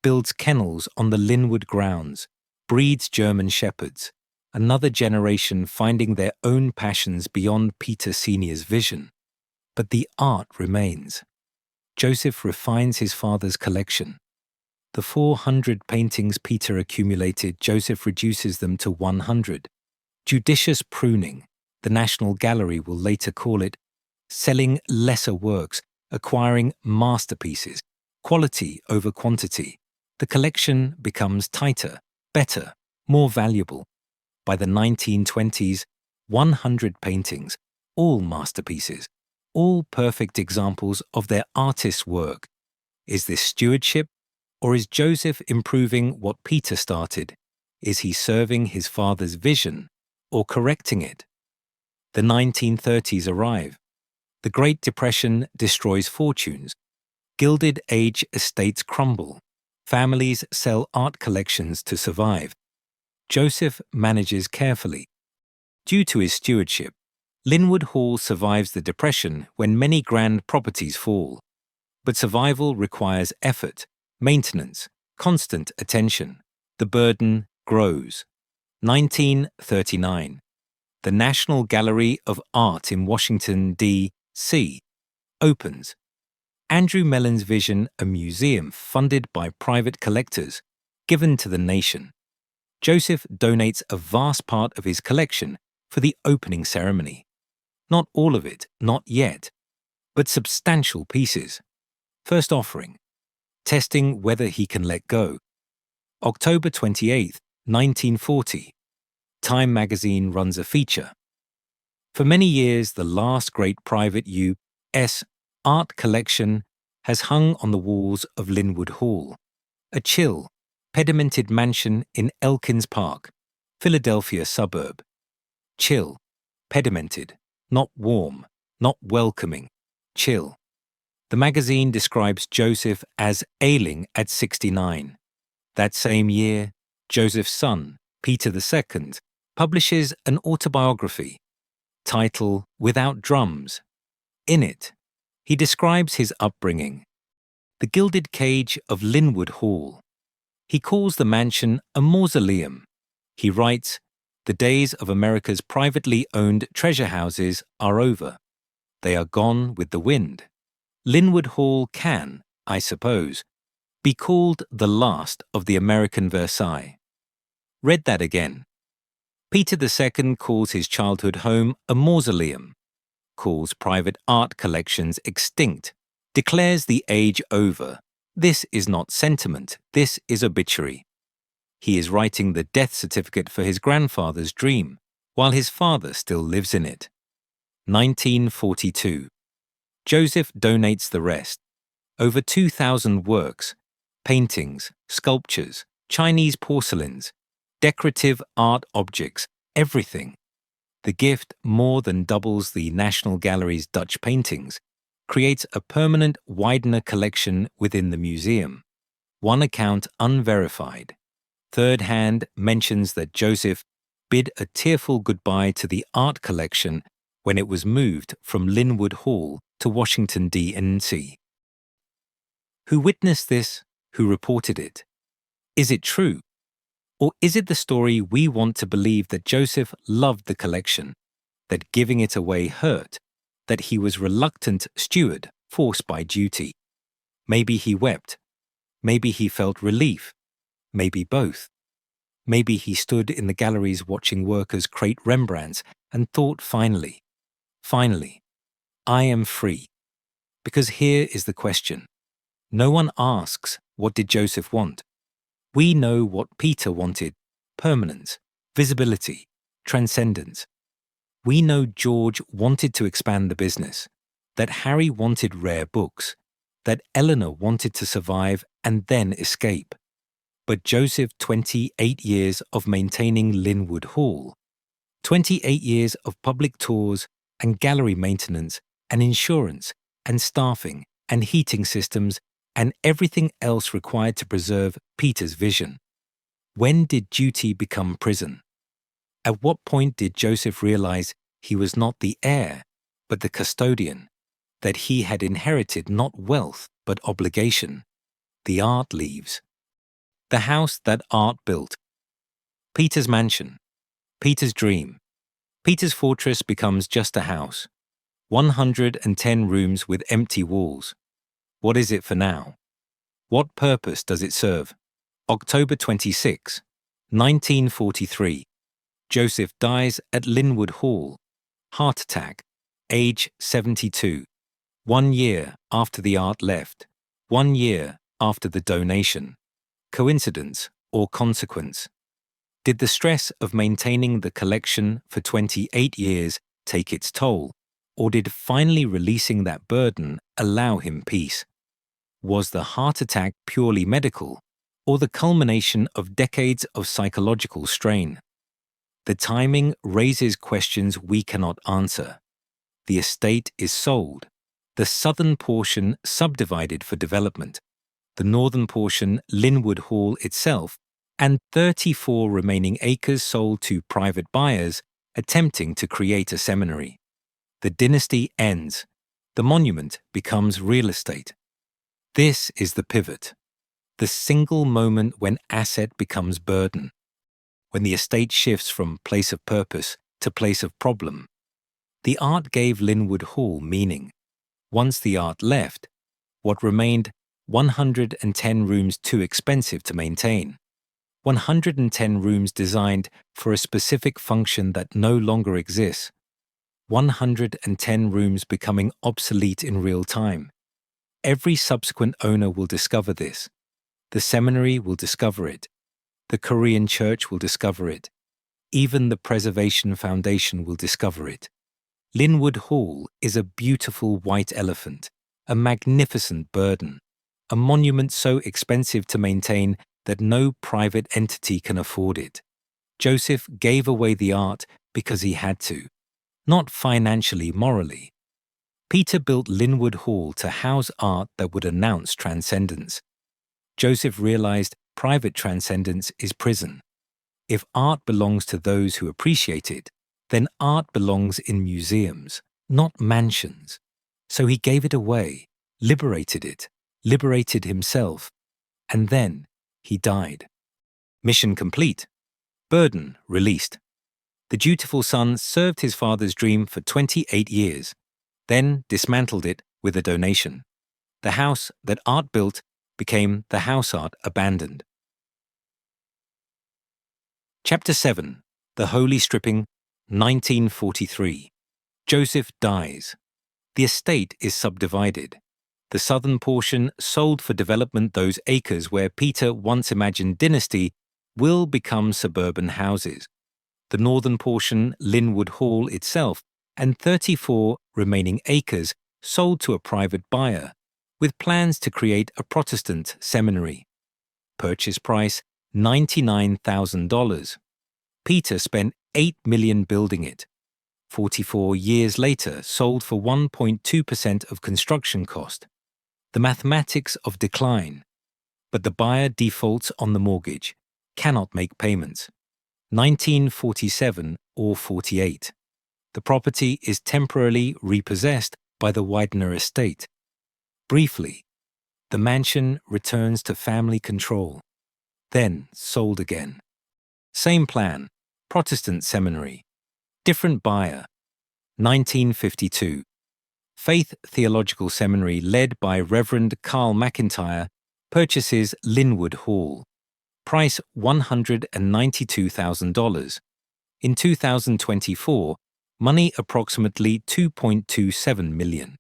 builds kennels on the Lynnewood grounds, breeds German shepherds, another generation finding their own passions beyond Peter Sr.'s vision. But the art remains. Joseph refines his father's collection. The 400 paintings Peter accumulated, Joseph reduces them to 100. Judicious pruning, the National Gallery will later call it, selling lesser works, acquiring masterpieces, quality over quantity. The collection becomes tighter, better, more valuable. By the 1920s, 100 paintings, all masterpieces, all perfect examples of their artist's work. Is this stewardship, or is Joseph improving what Peter started? Is he serving his father's vision, or correcting it? The 1930s arrive. The Great Depression destroys fortunes. Gilded Age estates crumble. Families sell art collections to survive. Joseph manages carefully. Due to his stewardship, Lynnewood Hall survives the Depression when many grand properties fall. But survival requires effort, maintenance, constant attention. The burden grows. 1939. The National Gallery of Art in Washington, D.C. opens. Andrew Mellon's vision, a museum funded by private collectors, given to the nation. Joseph donates a vast part of his collection for the opening ceremony. Not all of it, not yet, but substantial pieces. First offering. Testing whether he can let go. October 28, 1940. Time magazine runs a feature. For many years, the last great private U.S. art collection has hung on the walls of Lynnewood Hall, a chill, pedimented mansion in Elkins Park, Philadelphia suburb. Chill, pedimented, not warm, not welcoming, chill. The magazine describes Joseph as ailing at 69. That same year, Joseph's son, Peter II, publishes an autobiography, title Without Drums. In it, he describes his upbringing, the gilded cage of Lynnewood Hall. He calls the mansion a mausoleum. He writes, "The days of America's privately owned treasure houses are over. They are gone with the wind. Lynnewood Hall can, I suppose, be called the last of the American Versailles." Read that again. Peter II calls his childhood home a mausoleum, calls private art collections extinct, declares the age over. This is not sentiment, this is obituary. He is writing the death certificate for his grandfather's dream, while his father still lives in it. 1942. Joseph donates the rest. Over 2,000 works, paintings, sculptures, Chinese porcelains, decorative art objects, everything. The gift more than doubles the National Gallery's Dutch paintings, creates a permanent Widener collection within the museum. One account unverified. Third hand mentions that Joseph bid a tearful goodbye to the art collection when it was moved from Lynnewood Hall to Washington, D.C. Who witnessed this? Who reported it? Is it true? Or is it the story we want to believe that Joseph loved the collection, that giving it away hurt, that he was reluctant steward forced by duty? Maybe he wept. Maybe he felt relief. Maybe both. Maybe he stood in the galleries watching workers crate Rembrandts and thought finally, I am free. Because here is the question. No one asks, what did Joseph want? We know what Peter wanted: permanence, visibility, transcendence. We know George wanted to expand the business, that Harry wanted rare books, that Eleanor wanted to survive and then escape. But Joseph, 28 years of maintaining Lynnewood Hall, 28 years of public tours and gallery maintenance and insurance and staffing and heating systems and everything else required to preserve Peter's vision. When did duty become prison? At what point did Joseph realize he was not the heir, but the custodian, that he had inherited not wealth but obligation? The art leaves. The house that art built. Peter's mansion. Peter's dream. Peter's fortress becomes just a house. 110 rooms with empty walls. What is it for now? What purpose does it serve? October 26, 1943. Joseph dies at Lynnewood Hall. Heart attack. Age 72. 1 year after the art left. 1 year after the donation. Coincidence or consequence? Did the stress of maintaining the collection for 28 years take its toll, or did finally releasing that burden allow him peace? Was the heart attack purely medical, or the culmination of decades of psychological strain? The timing raises questions we cannot answer. The estate is sold, the southern portion subdivided for development, the northern portion, Lynnewood Hall itself, and 34 remaining acres sold to private buyers attempting to create a seminary. The dynasty ends. The monument becomes real estate. This is the pivot, the single moment when asset becomes burden, when the estate shifts from place of purpose to place of problem. The art gave Lynnewood Hall meaning. Once the art left, what remained? 110 rooms too expensive to maintain. 110 rooms designed for a specific function that no longer exists. 110 rooms becoming obsolete in real time. Every subsequent owner will discover this. The seminary will discover it. The Korean church will discover it. Even the Preservation Foundation will discover it. Lynnewood Hall is a beautiful white elephant, a magnificent burden, a monument so expensive to maintain that no private entity can afford it. Joseph gave away the art because he had to, not financially, morally. Peter built Lynnewood Hall to house art that would announce transcendence. Joseph realized private transcendence is prison. If art belongs to those who appreciate it, then art belongs in museums, not mansions. So he gave it away, liberated it, liberated himself, and then he died. Mission complete. Burden released. The dutiful son served his father's dream for 28 years, then dismantled it with a donation. The house that art built became the house art abandoned. Chapter 7. The Holy Stripping, 1943. Joseph dies. The estate is subdivided. The southern portion, sold for development, those acres where Peter once imagined Dynasty, will become suburban houses. The northern portion, Lynnewood Hall itself, and 34 remaining acres sold to a private buyer, with plans to create a Protestant seminary. Purchase price $99,000. Peter spent $8 million building it. 44 years later, sold for 1.2% of construction cost. The mathematics of decline. But the buyer defaults on the mortgage, cannot make payments. 1947 or 48. The property is temporarily repossessed by the Widener estate. Briefly, the mansion returns to family control, then sold again. Same plan, Protestant seminary. Different buyer. 1952. Faith Theological Seminary led by Reverend Carl McIntyre purchases Lynnewood Hall. Price $192,000. In 2024, money approximately $2.27 million.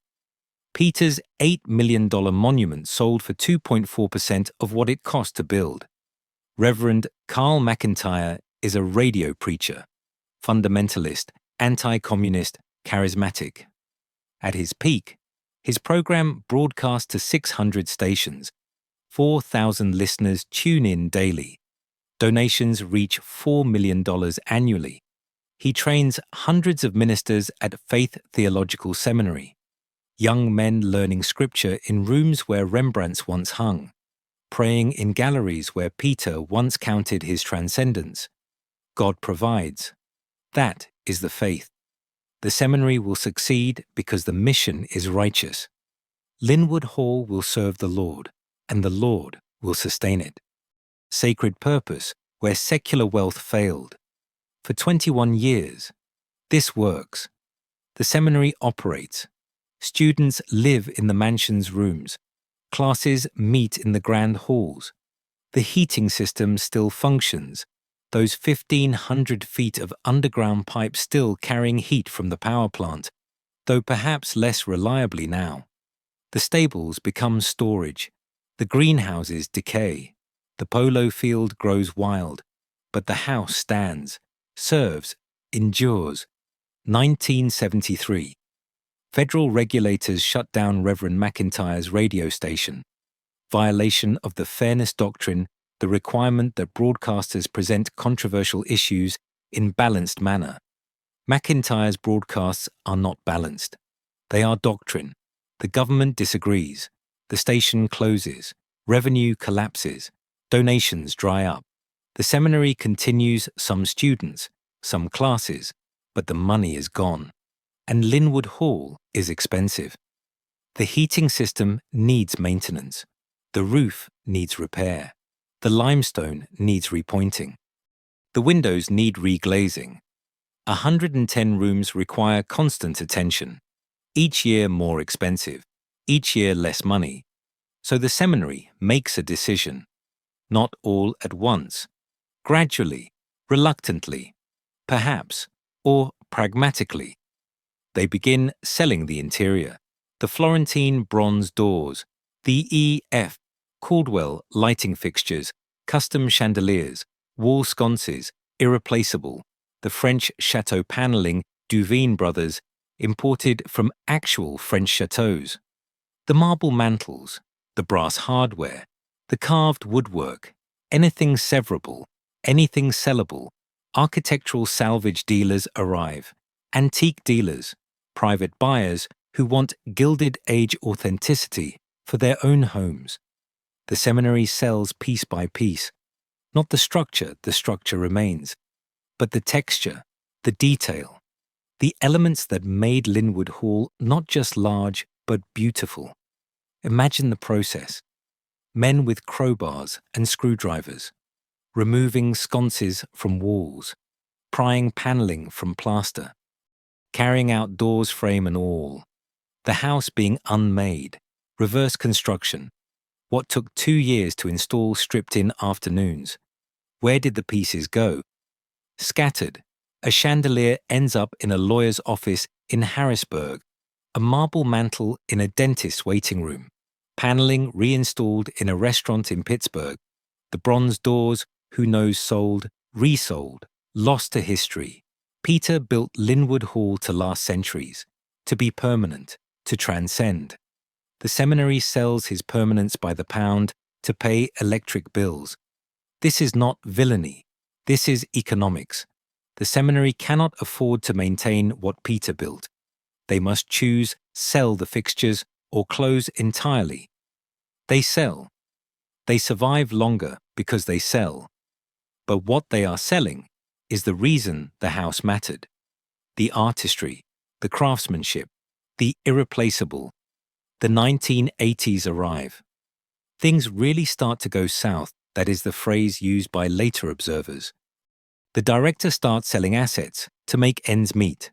Peter's $8 million monument sold for 2.4% of what it cost to build. Reverend Carl McIntyre is a radio preacher, fundamentalist, anti-communist, charismatic. At his peak, his program broadcast to 600 stations. 4,000 listeners tune in daily. Donations reach $4 million annually. He trains hundreds of ministers at Faith Theological Seminary. Young men learning scripture in rooms where Rembrandts once hung. Praying in galleries where Peter once counted his transcendence. God provides. That is the faith. The seminary will succeed because the mission is righteous. Lynnewood Hall will serve the Lord, and the Lord will sustain it. Sacred purpose where secular wealth failed. For 21 years, this works. The seminary operates. Students live in the mansion's rooms. Classes meet in the grand halls. The heating system still functions. Those 1,500 feet of underground pipes still carrying heat from the power plant, though perhaps less reliably now. The stables become storage. The greenhouses decay. The polo field grows wild. But the house stands, serves, endures. 1973. Federal regulators shut down Reverend McIntyre's radio station. Violation of the fairness doctrine, the requirement that broadcasters present controversial issues in balanced manner. McIntyre's broadcasts are not balanced. They are doctrine. The government disagrees. The station closes. Revenue collapses. Donations dry up. The seminary continues some students, some classes, but the money is gone. And Lynnewood Hall is expensive. The heating system needs maintenance. The roof needs repair. The limestone needs repointing. The windows need reglazing. 110 rooms require constant attention. Each year more expensive. Each year less money. So the seminary makes a decision. Not all at once. Gradually, reluctantly, perhaps, or pragmatically. They begin selling the interior, the Florentine bronze doors, the E.F. Caldwell lighting fixtures, custom chandeliers, wall sconces, irreplaceable, the French chateau paneling Duveen Brothers, imported from actual French chateaux, the marble mantels, the brass hardware, the carved woodwork, anything severable, anything sellable. Architectural salvage dealers arrive, antique dealers, private buyers who want Gilded Age authenticity for their own homes. The seminary sells piece by piece. Not the structure remains, but the texture, the detail, the elements that made Lynnewood Hall not just large, but beautiful. Imagine the process. Men with crowbars and screwdrivers, removing sconces from walls, prying paneling from plaster, carrying out doors frame and all. The house being unmade, reverse construction. What took 2 years to install stripped in afternoons. Where did the pieces go? Scattered. A chandelier ends up in a lawyer's office in Harrisburg, a marble mantel in a dentist's waiting room, paneling reinstalled in a restaurant in Pittsburgh, the bronze doors, who knows, sold, resold, lost to history. Peter built Lynnewood Hall to last centuries, to be permanent, to transcend. The seminary sells his permanence by the pound to pay electric bills. This is not villainy. This is economics. The seminary cannot afford to maintain what Peter built. They must choose, sell the fixtures, or close entirely. They sell. They survive longer because they sell. But what they are selling is the reason the house mattered. The artistry, the craftsmanship, the irreplaceable. The 1980s arrive. Things really start to go south, that is the phrase used by later observers. The director starts selling assets to make ends meet.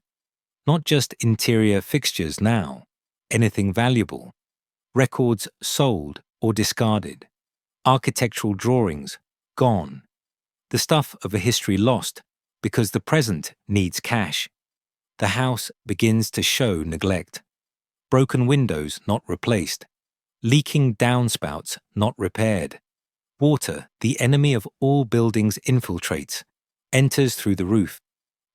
Not just interior fixtures now, anything valuable. Records sold or discarded. Architectural drawings gone. The stuff of a history lost because the present needs cash. The house begins to show neglect. Broken windows not replaced. Leaking downspouts not repaired. Water, the enemy of all buildings, infiltrates, enters through the roof,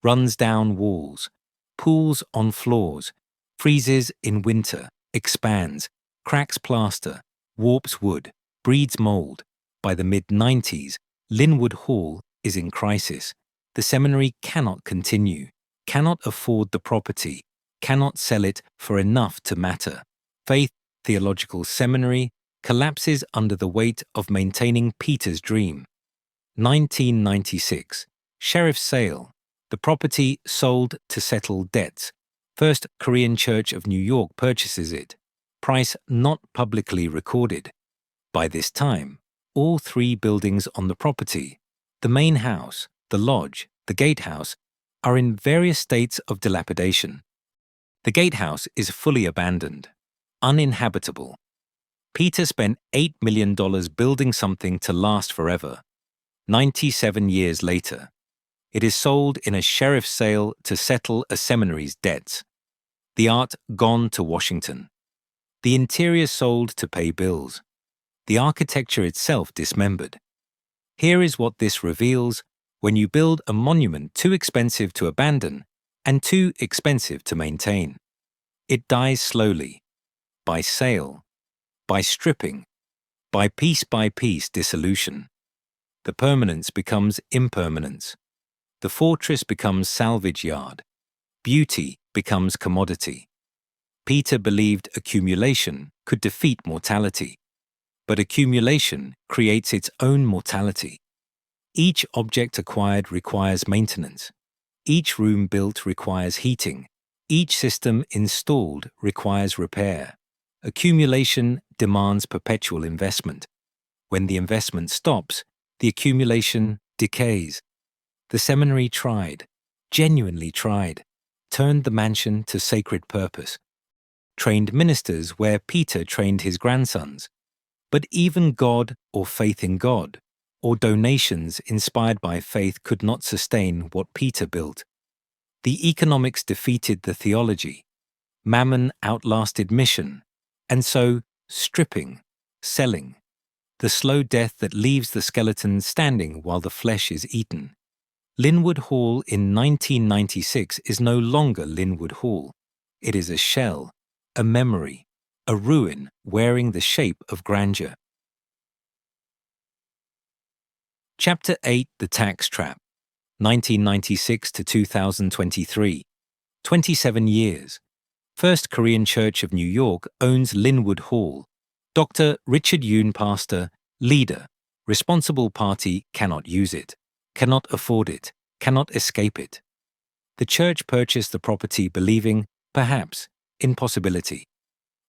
runs down walls, pools on floors, freezes in winter, expands, cracks plaster, warps wood, breeds mold. By the mid-90s, Lynnewood Hall is in crisis. The seminary cannot continue, cannot afford the property, cannot sell it for enough to matter. Faith Theological Seminary collapses under the weight of maintaining Peter's dream. 1996. Sheriff's sale. The property sold to settle debts. First Korean Church of New York purchases it. Price not publicly recorded. By this time, all three buildings on the property, the main house, the lodge, the gatehouse, are in various states of dilapidation. The gatehouse is fully abandoned, uninhabitable. Peter spent $8 million building something to last forever. 97 years later, it is sold in a sheriff's sale to settle a seminary's debts. The art gone to Washington. The interior sold to pay bills. The architecture itself dismembered. Here is what this reveals when you build a monument too expensive to abandon and too expensive to maintain. It dies slowly, by sale, by stripping, by piece dissolution. The permanence becomes impermanence. The fortress becomes salvage yard. Beauty becomes commodity. Peter believed accumulation could defeat mortality. But accumulation creates its own mortality. Each object acquired requires maintenance. Each room built requires heating. Each system installed requires repair. Accumulation demands perpetual investment. When the investment stops, the accumulation decays. The seminary tried, genuinely tried, turned the mansion to sacred purpose, trained ministers where Peter trained his grandsons. But even God or faith in God, or donations inspired by faith could not sustain what Peter built. The economics defeated the theology. Mammon outlasted mission. And so, stripping, selling, the slow death that leaves the skeleton standing while the flesh is eaten. Lynnewood Hall in 1996 is no longer Lynnewood Hall. It is a shell, a memory, a ruin wearing the shape of grandeur. Chapter 8 The Tax Trap, 1996 to 2023. 27 years. First Korean Church of New York owns Lynnewood Hall. Dr. Richard Yoon, pastor, leader. Responsible party cannot use it, cannot afford it, cannot escape it. The church purchased the property believing, perhaps, in possibility.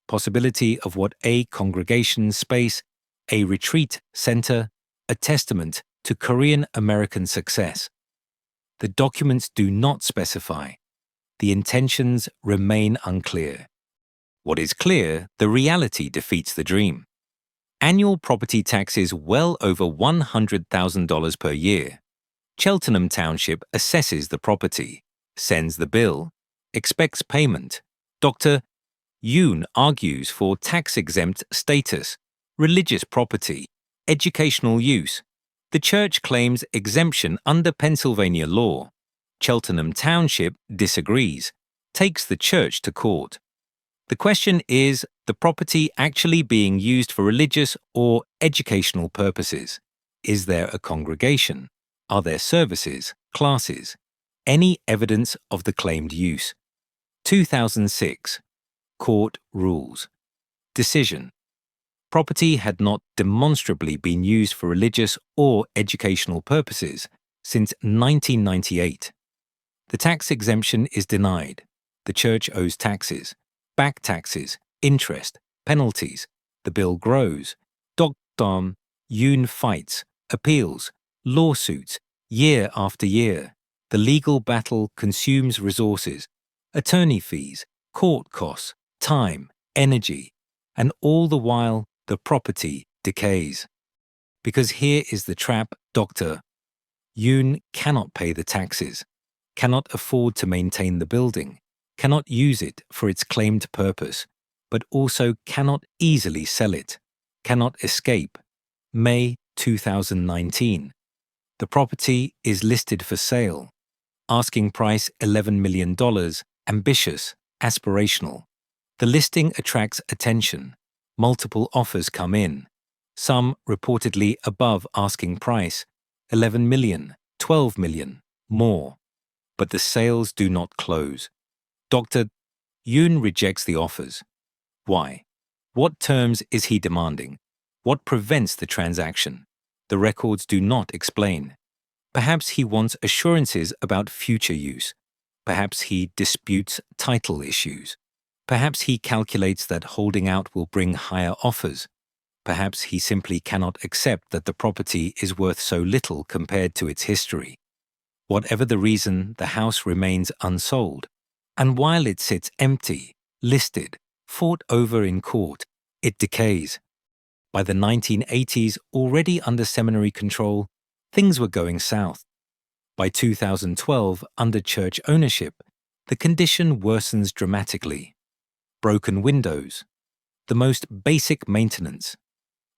Possibility of what a congregation space, a retreat center, a testament to Korean American success. The documents do not specify. The intentions remain unclear. What is clear, the reality defeats the dream. Annual property taxes well over $100,000 per year. Cheltenham Township assesses the property, sends the bill, expects payment. Dr. Yoon argues for tax-exempt status, religious property, educational use. The church claims exemption under Pennsylvania law. Cheltenham Township disagrees, takes the church to court. The question is the property actually being used for religious or educational purposes? Is there a congregation? Are there services, classes? Any evidence of the claimed use? 2006. Court rules. Decision. Property had not demonstrably been used for religious or educational purposes since 1998. The tax exemption is denied. The church owes taxes, back taxes, interest, penalties. The bill grows. Dr. Yoon fights, appeals, lawsuits, year after year. The legal battle consumes resources, attorney fees, court costs, time, energy, and all the while the property decays. Because here is the trap, Dr. Yoon cannot pay the taxes, cannot afford to maintain the building, cannot use it for its claimed purpose, but also cannot easily sell it, cannot escape. May 2019. The property is listed for sale. Asking price $11 million, ambitious, aspirational. The listing attracts attention. Multiple offers come in, some reportedly above asking price, 11 million, 12 million, more. But the sales do not close. Dr. Yoon rejects the offers. Why? What terms is he demanding? What prevents the transaction? The records do not explain. Perhaps he wants assurances about future use. Perhaps he disputes title issues. Perhaps he calculates that holding out will bring higher offers. Perhaps he simply cannot accept that the property is worth so little compared to its history. Whatever the reason, the house remains unsold. And while it sits empty, listed, fought over in court, it decays. By the 1980s, already under seminary control, things were going south. By 2012, under church ownership, the condition worsens dramatically. Broken windows, the most basic maintenance.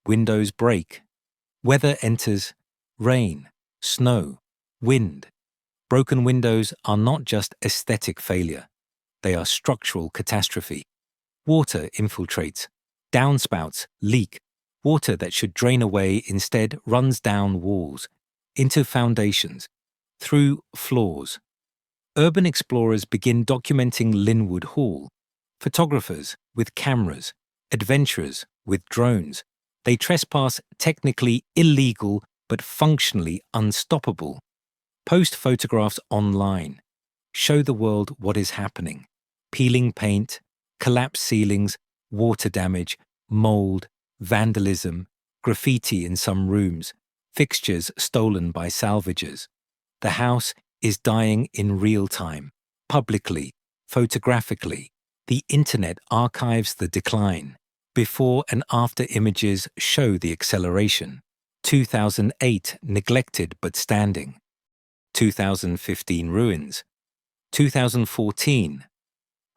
Windows break. Weather enters, rain, snow, wind. Broken windows are not just aesthetic failure. They are structural catastrophe. Water infiltrates. Downspouts leak. Water that should drain away instead runs down walls, into foundations, through floors. Urban explorers begin documenting Lynnewood Hall. Photographers with cameras, adventurers with drones. They trespass technically illegal but functionally unstoppable. Post photographs online. Show the world what is happening. Peeling paint, collapsed ceilings, water damage, mold, vandalism, graffiti in some rooms, fixtures stolen by salvagers. The house is dying in real time, publicly, photographically. The internet archives the decline. Before and after images show the acceleration. 2008 neglected but standing. 2015 ruins. 2014.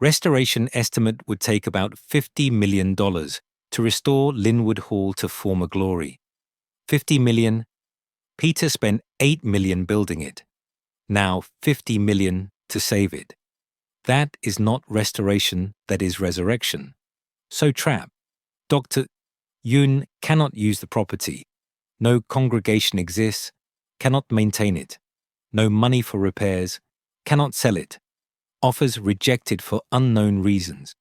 Restoration estimate would take about $50 million to restore Lynnewood Hall to former glory. $50 million. Peter spent $8 million building it. Now $50 million to save it. That is not restoration, that is resurrection. So trap. Dr. Yoon cannot use the property. No congregation exists, cannot maintain it. No money for repairs, cannot sell it. Offers rejected for unknown reasons.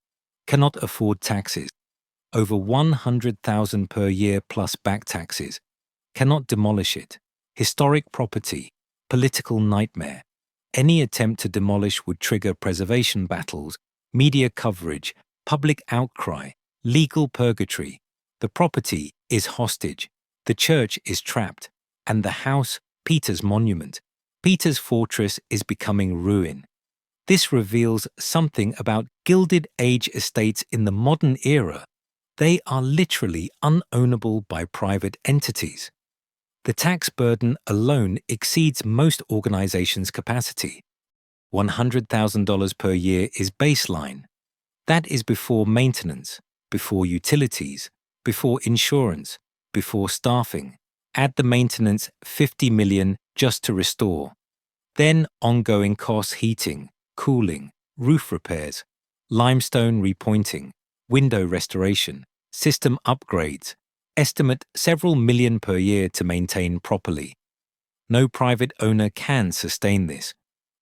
Cannot afford taxes. Over $100,000 per year plus back taxes. Cannot demolish it. Historic property. Political nightmare. Any attempt to demolish would trigger preservation battles, media coverage, public outcry, legal purgatory. The property is hostage. The church is trapped. And the house, Peter's monument, Peter's fortress, is becoming ruin. This reveals something about Gilded Age estates in the modern era. They are literally unownable by private entities. The tax burden alone exceeds most organizations' capacity. $100,000 per year is baseline. That is before maintenance, before utilities, before insurance, before staffing. Add the maintenance, $50 million just to restore. Then ongoing costs: heating, cooling, roof repairs, limestone repointing, window restoration, system upgrades. Estimate several million per year to maintain properly. No private owner can sustain this.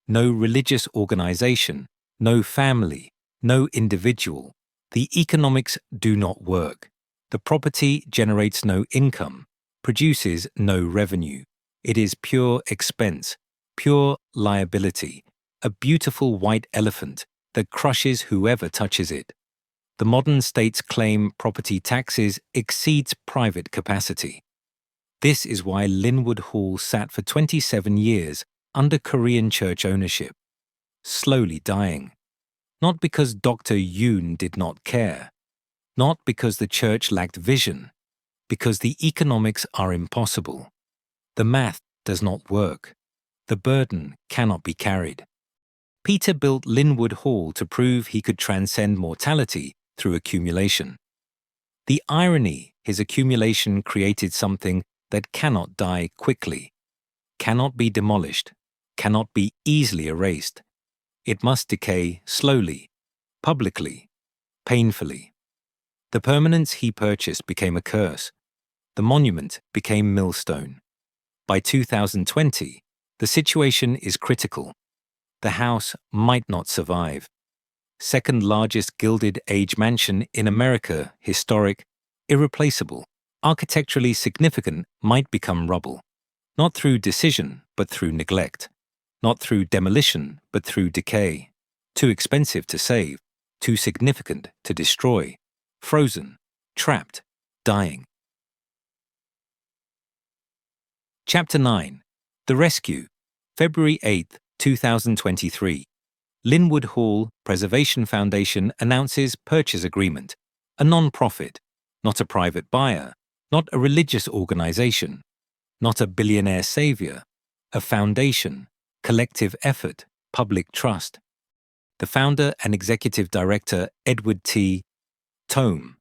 No religious organization, no family, no individual. The economics do not work. The property generates no income, produces no revenue. It is pure expense, pure liability, a beautiful white elephant that crushes whoever touches it. The modern state's claim property taxes exceeds private capacity. This is why Lynnewood Hall sat for 27 years under Korean church ownership, slowly dying. Not because Dr. Yoon did not care, not because the church lacked vision, because the economics are impossible. The math does not work. The burden cannot be carried. Peter built Lynnewood Hall to prove he could transcend mortality through accumulation. The irony: his accumulation created something that cannot die quickly, cannot be demolished, cannot be easily erased. It must decay slowly, publicly, painfully. The permanence he purchased became a curse. The monument became millstone. By 2020, the situation is critical. The house might not survive. Second largest Gilded Age mansion in America, historic, irreplaceable, architecturally significant, might become rubble. Not through decision, but through neglect. Not through demolition, but through decay. Too expensive to save, too significant to destroy. Frozen, trapped, dying. Chapter 9. The Rescue, February 8, 2023. Lynnewood Hall Preservation Foundation announces purchase agreement, a non-profit, not a private buyer, not a religious organization, not a billionaire savior, a foundation, collective effort, public trust. The founder and executive director, Edward T. Tome.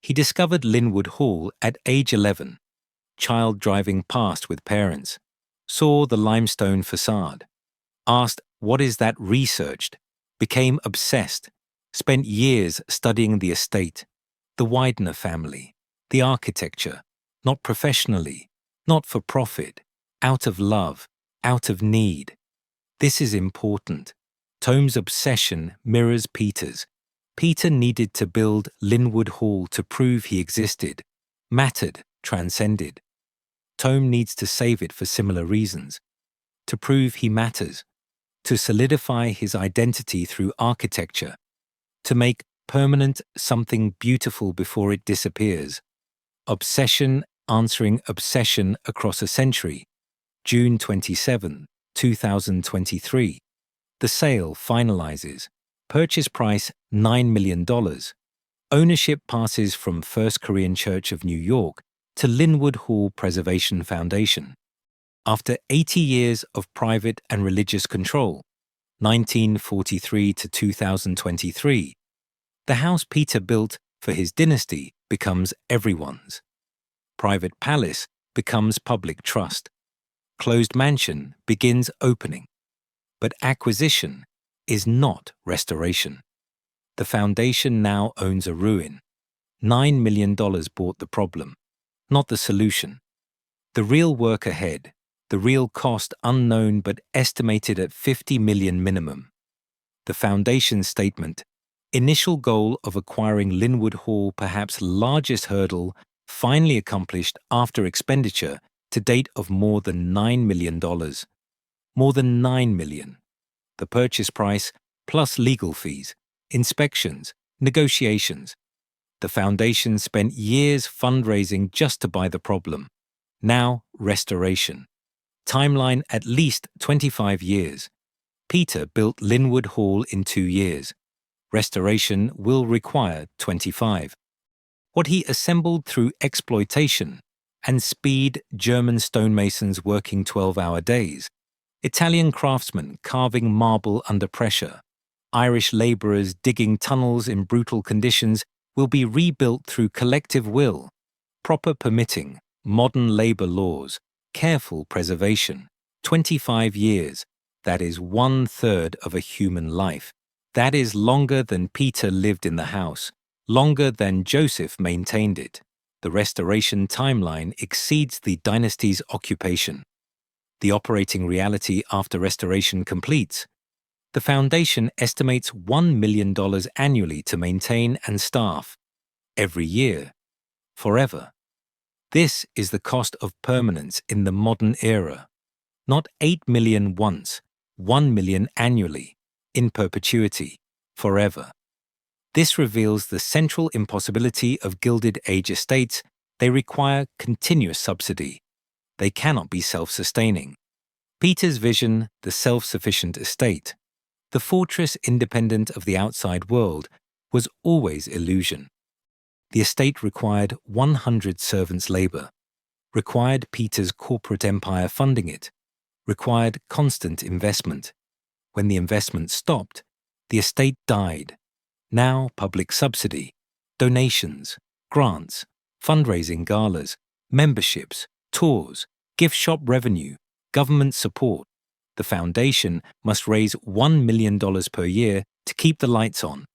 He discovered Lynnewood Hall at age 11, child driving past with parents, saw the limestone facade, asked, "What is that?" researched, became obsessed, spent years studying the estate, the Widener family, the architecture, not professionally, not for profit, out of love, out of need. This is important. Tome's obsession mirrors Peter's. Peter needed to build Lynnewood Hall to prove he existed, mattered, transcended. Tome needs to save it for similar reasons, to prove he matters, to solidify his identity through architecture, to make permanent something beautiful before it disappears. Obsession answering obsession across a century. June 27, 2023. The sale finalizes. Purchase price $9 million. Ownership passes from First Korean Church of New York to Lynnewood Hall Preservation Foundation. After 80 years of private and religious control, 1943 to 2023, the house Peter built for his dynasty becomes everyone's. Private palace becomes public trust. Closed mansion begins opening. But acquisition is not restoration. The foundation now owns a ruin. $9 million bought the problem, not the solution. The real work ahead, the real cost unknown but estimated at $50 million minimum. The foundation statement, initial goal of acquiring Lynnewood Hall, perhaps largest hurdle, finally accomplished after expenditure to date of more than $9 million. More than $9 million. The purchase price plus legal fees, inspections, negotiations. The foundation spent years fundraising just to buy the problem. Now, restoration. Timeline at least 25 years. Peter built Lynnewood Hall in 2 years. Restoration will require 25. What he assembled through exploitation and speed, German stonemasons working 12-hour days, Italian craftsmen carving marble under pressure, Irish labourers digging tunnels in brutal conditions will be rebuilt through collective will, proper permitting, modern labour laws, careful preservation. 25 years, that is 1/3 of a human life. That is longer than Peter lived in the house, longer than Joseph maintained it. The restoration timeline exceeds the dynasty's occupation. The operating reality after restoration completes. The foundation estimates $1 million annually to maintain and staff. Every year. Forever. This is the cost of permanence in the modern era. Not $8 million once, $1 million annually, in perpetuity, forever. This reveals the central impossibility of Gilded Age estates. They require continuous subsidy. They cannot be self-sustaining. Peter's vision, the self-sufficient estate, the fortress independent of the outside world, was always illusion. The estate required 100 servants' labour, required Peter's corporate empire funding it, required constant investment. When the investment stopped, the estate died. Now public subsidy, donations, grants, fundraising galas, memberships, tours, gift shop revenue, government support. The foundation must raise $1 million per year to keep the lights on.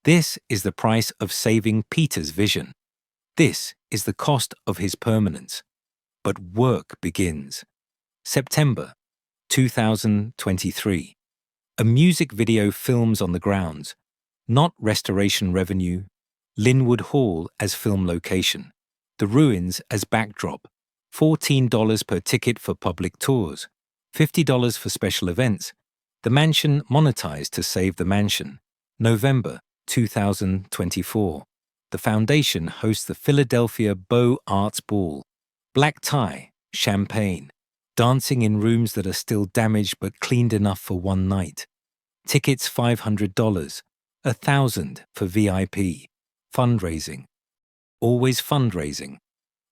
This is the price of saving Peter's vision. This is the cost of his permanence. But work begins. September 2023. A music video films on the grounds. Not restoration revenue. Lynnewood Hall as film location. The ruins as backdrop. $14 per ticket for public tours. $50 for special events. The mansion monetized to save the mansion. November 2024. The foundation hosts the Philadelphia Beaux Arts Ball. Black tie, champagne. Dancing in rooms that are still damaged but cleaned enough for one night. Tickets $500, $1,000 for VIP. Fundraising. Always fundraising.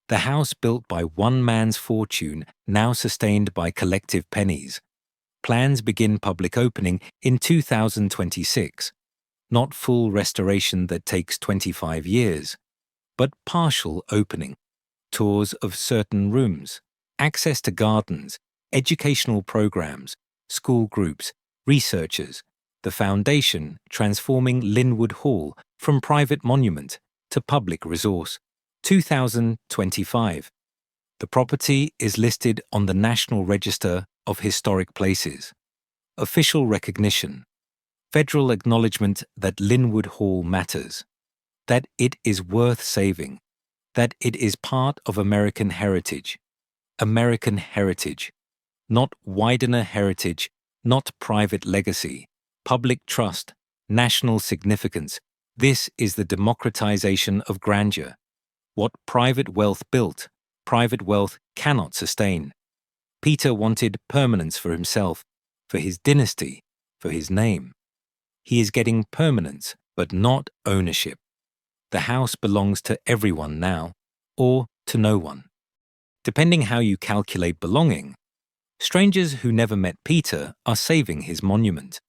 The house built by one man's fortune, now sustained by collective pennies. Plans begin public opening in 2026. Not full restoration that takes 25 years, but partial opening. Tours of certain rooms, access to gardens, educational programs, school groups, researchers, the foundation transforming Lynnewood Hall from private monument to public resource. 2025. The property is listed on the National Register of Historic Places. Official recognition. Federal acknowledgement that Lynnewood Hall matters. That it is worth saving. That it is part of American heritage. American heritage. Not Widener heritage, not private legacy. Public trust, national significance. This is the democratization of grandeur. What private wealth built, private wealth cannot sustain. Peter wanted permanence for himself, for his dynasty, for his name. He is getting permanence, but not ownership. The house belongs to everyone now, or to no one. Depending how you calculate belonging, strangers who never met Peter are saving his monument.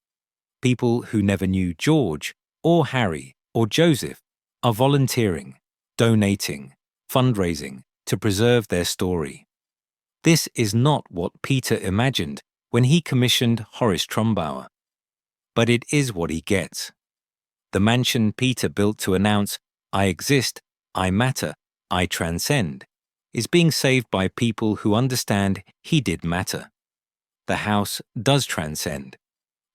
People who never knew George, or Harry, or Joseph are volunteering, donating, fundraising to preserve their story. This is not what Peter imagined when he commissioned Horace Trumbauer. But it is what he gets. The mansion Peter built to announce, "I exist, I matter, I transcend," is being saved by people who understand he did matter. The house does transcend,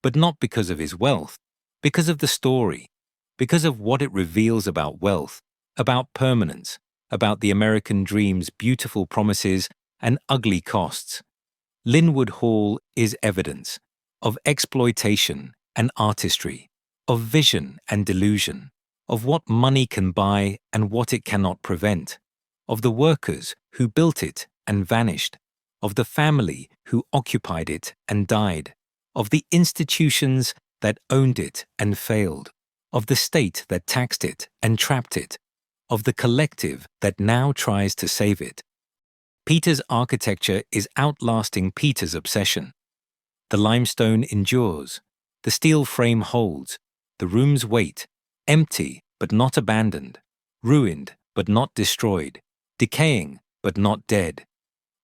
but not because of his wealth, because of the story, because of what it reveals about wealth, about permanence, about the American dream's beautiful promises and ugly costs. Lynnewood Hall is evidence of exploitation and artistry, of vision and delusion, of what money can buy and what it cannot prevent, of the workers who built it and vanished, of the family who occupied it and died, of the institutions that owned it and failed, of the state that taxed it and trapped it, of the collective that now tries to save it. Peter's architecture is outlasting Peter's obsession. The limestone endures, the steel frame holds, the rooms wait, empty but not abandoned, ruined but not destroyed, decaying but not dead.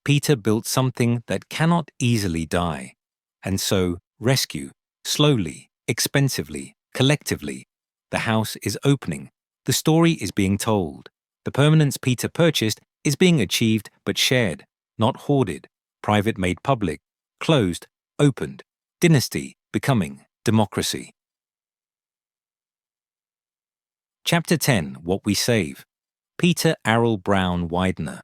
Peter built something that cannot easily die, and so rescue, slowly, expensively, collectively. The house is opening. The story is being told. The permanence Peter purchased is being achieved but shared, not hoarded. Private made public, closed, opened. Dynasty becoming democracy. Chapter 10. What We Save. Peter Arrol Brown Widener.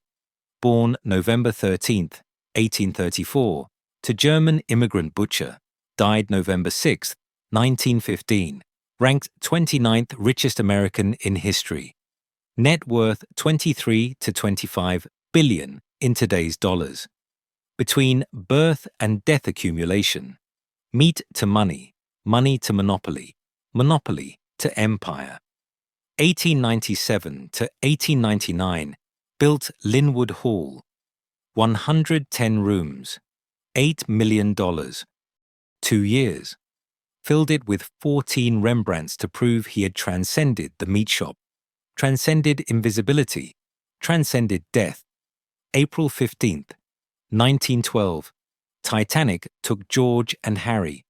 Born November 13, 1834, to German immigrant butcher. Died November 6, 1915. Ranked 29th richest American in history. Net worth 23 to 25 billion in today's dollars. Between birth and death accumulation. Meat to money, money to monopoly, monopoly to empire. 1897 to 1899, built Lynnewood Hall. 110 rooms, $8 million. 2 years. Filled it with 14 Rembrandts to prove he had transcended the meat shop, transcended invisibility, transcended death. April 15th, 1912. Titanic took George and Harry.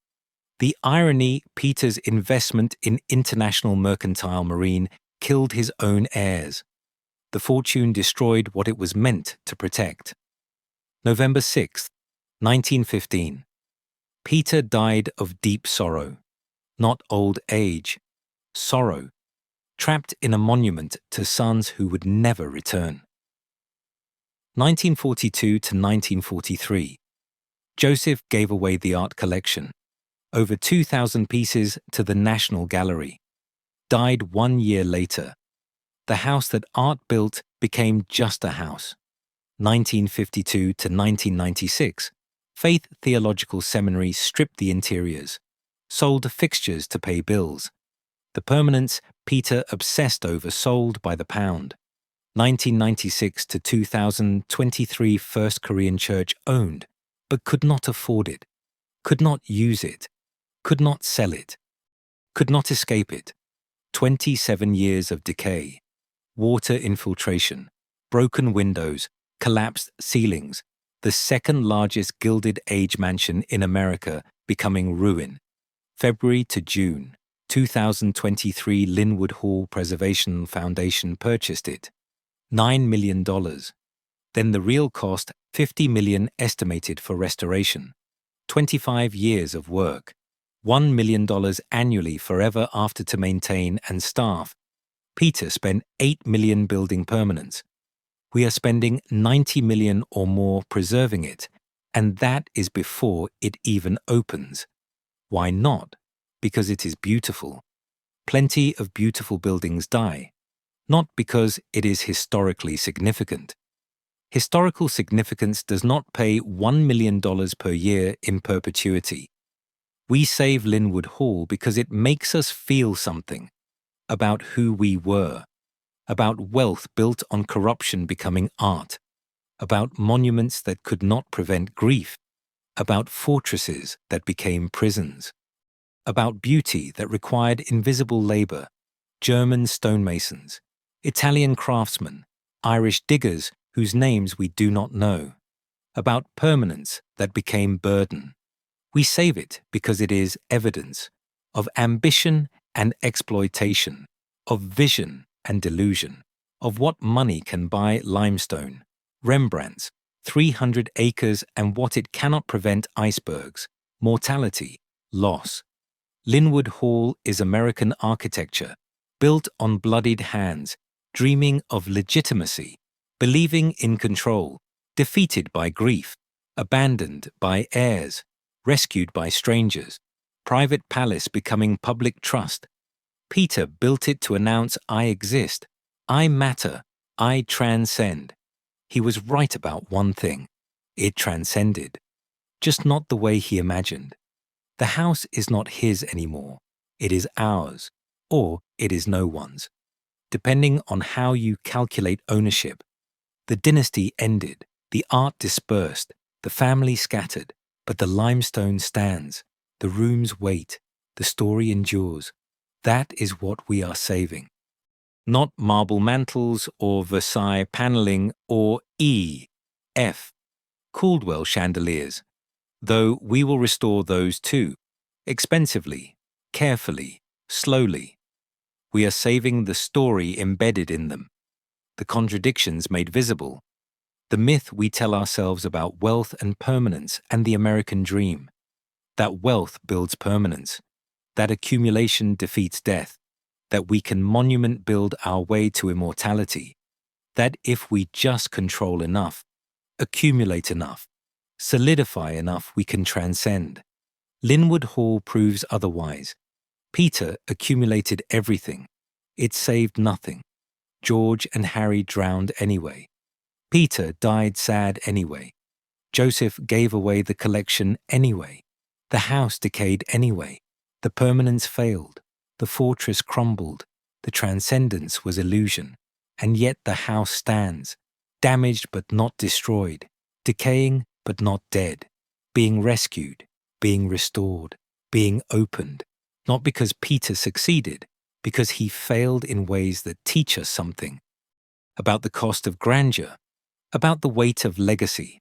The irony, Peter's investment in International Mercantile Marine killed his own heirs. The fortune destroyed what it was meant to protect. November 6, 1915. Peter died of deep sorrow. Not old age. Sorrow. Trapped in a monument to sons who would never return. 1942 to 1943. Joseph gave away the art collection. Over 2,000 pieces to the National Gallery. Died 1 year later. The house that art built became just a house. 1952 to 1996. Faith Theological Seminary stripped the interiors. Sold fixtures to pay bills. The permanents Peter obsessed over sold by the pound. 1996 to 2023 First Korean Church owned, but could not afford it, could not use it, could not sell it, could not escape it. 27 years of decay, water infiltration, broken windows, collapsed ceilings, the second largest Gilded Age mansion in America becoming ruin. February to June 2023 Lynnewood Hall Preservation Foundation purchased it. $9 million. Then the real cost, $50 million estimated for restoration. 25 years of work. $1 million annually forever after to maintain and staff. Peter spent $8 million building permanents. We are spending $90 million or more preserving it, and that is before it even opens. Why not? Because it is beautiful. Plenty of beautiful buildings die. Not because it is historically significant. Historical significance does not pay $1 million per year in perpetuity. We save Lynnewood Hall because it makes us feel something about who we were, about wealth built on corruption becoming art, about monuments that could not prevent grief, about fortresses that became prisons, about beauty that required invisible labor, German stonemasons, Italian craftsmen, Irish diggers whose names we do not know, about permanence that became burden. We save it because it is evidence of ambition and exploitation, of vision and delusion, of what money can buy limestone, Rembrandts, 300 acres and what it cannot prevent icebergs, mortality, loss. Lynnewood Hall is American architecture, built on bloodied hands, dreaming of legitimacy, believing in control, defeated by grief, abandoned by heirs, rescued by strangers, private palace becoming public trust. Peter built it to announce I exist, I matter, I transcend. He was right about one thing. It transcended. Just not the way he imagined. The house is not his anymore. It is ours, or it is no one's. Depending on how you calculate ownership. The dynasty ended, the art dispersed, the family scattered, but the limestone stands, the rooms wait, the story endures. That is what we are saving. Not marble mantles or Versailles paneling or F. Caldwell chandeliers, though we will restore those too, expensively, carefully, slowly. We are saving the story embedded in them, the contradictions made visible, the myth we tell ourselves about wealth and permanence and the American dream, that wealth builds permanence, that accumulation defeats death, that we can monument build our way to immortality, that if we just control enough, accumulate enough, solidify enough, we can transcend. Lynnewood Hall proves otherwise. Peter accumulated everything. It saved nothing. George and Harry drowned anyway. Peter died sad anyway. Joseph gave away the collection anyway. The house decayed anyway. The permanence failed. The fortress crumbled. The transcendence was illusion. And yet the house stands, damaged but not destroyed, decaying but not dead, being rescued, being restored, being opened, not because Peter succeeded, because he failed in ways that teach us something about the cost of grandeur, about the weight of legacy,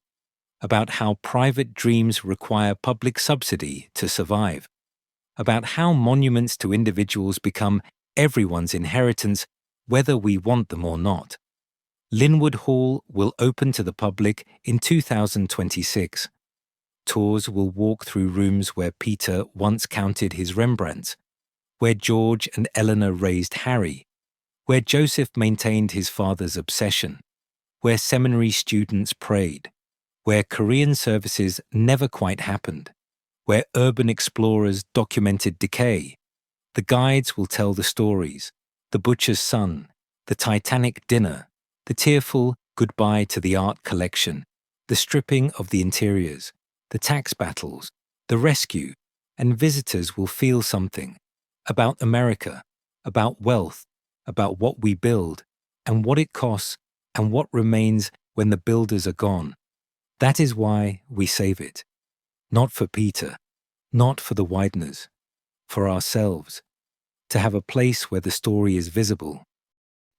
about how private dreams require public subsidy to survive, about how monuments to individuals become everyone's inheritance, whether we want them or not. Lynnewood Hall will open to the public in 2026. Tours will walk through rooms where Peter once counted his Rembrandts, where George and Eleanor raised Harry, where Joseph maintained his father's obsession, where seminary students prayed, where Korean services never quite happened, where urban explorers documented decay. The guides will tell the stories, the butcher's son, the Titanic dinner, the tearful goodbye to the art collection, the stripping of the interiors, the tax battles, the rescue, and visitors will feel something about America, about wealth, about what we build, and what it costs, and what remains when the builders are gone. That is why we save it. Not for Peter, not for the Wideners, for ourselves, to have a place where the story is visible,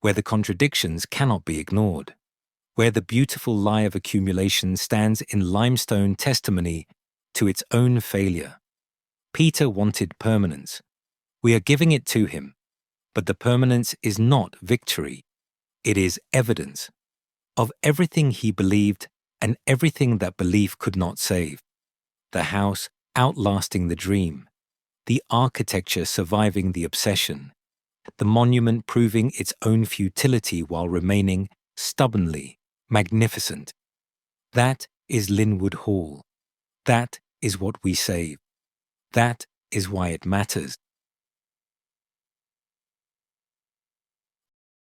where the contradictions cannot be ignored, where the beautiful lie of accumulation stands in limestone testimony to its own failure. Peter wanted permanence. We are giving it to him, but the permanence is not victory. It is evidence of everything he believed and everything that belief could not save. The house outlasting the dream, the architecture surviving the obsession, the monument proving its own futility while remaining stubbornly magnificent. That is Lynnewood Hall. That is what we save. That is why it matters.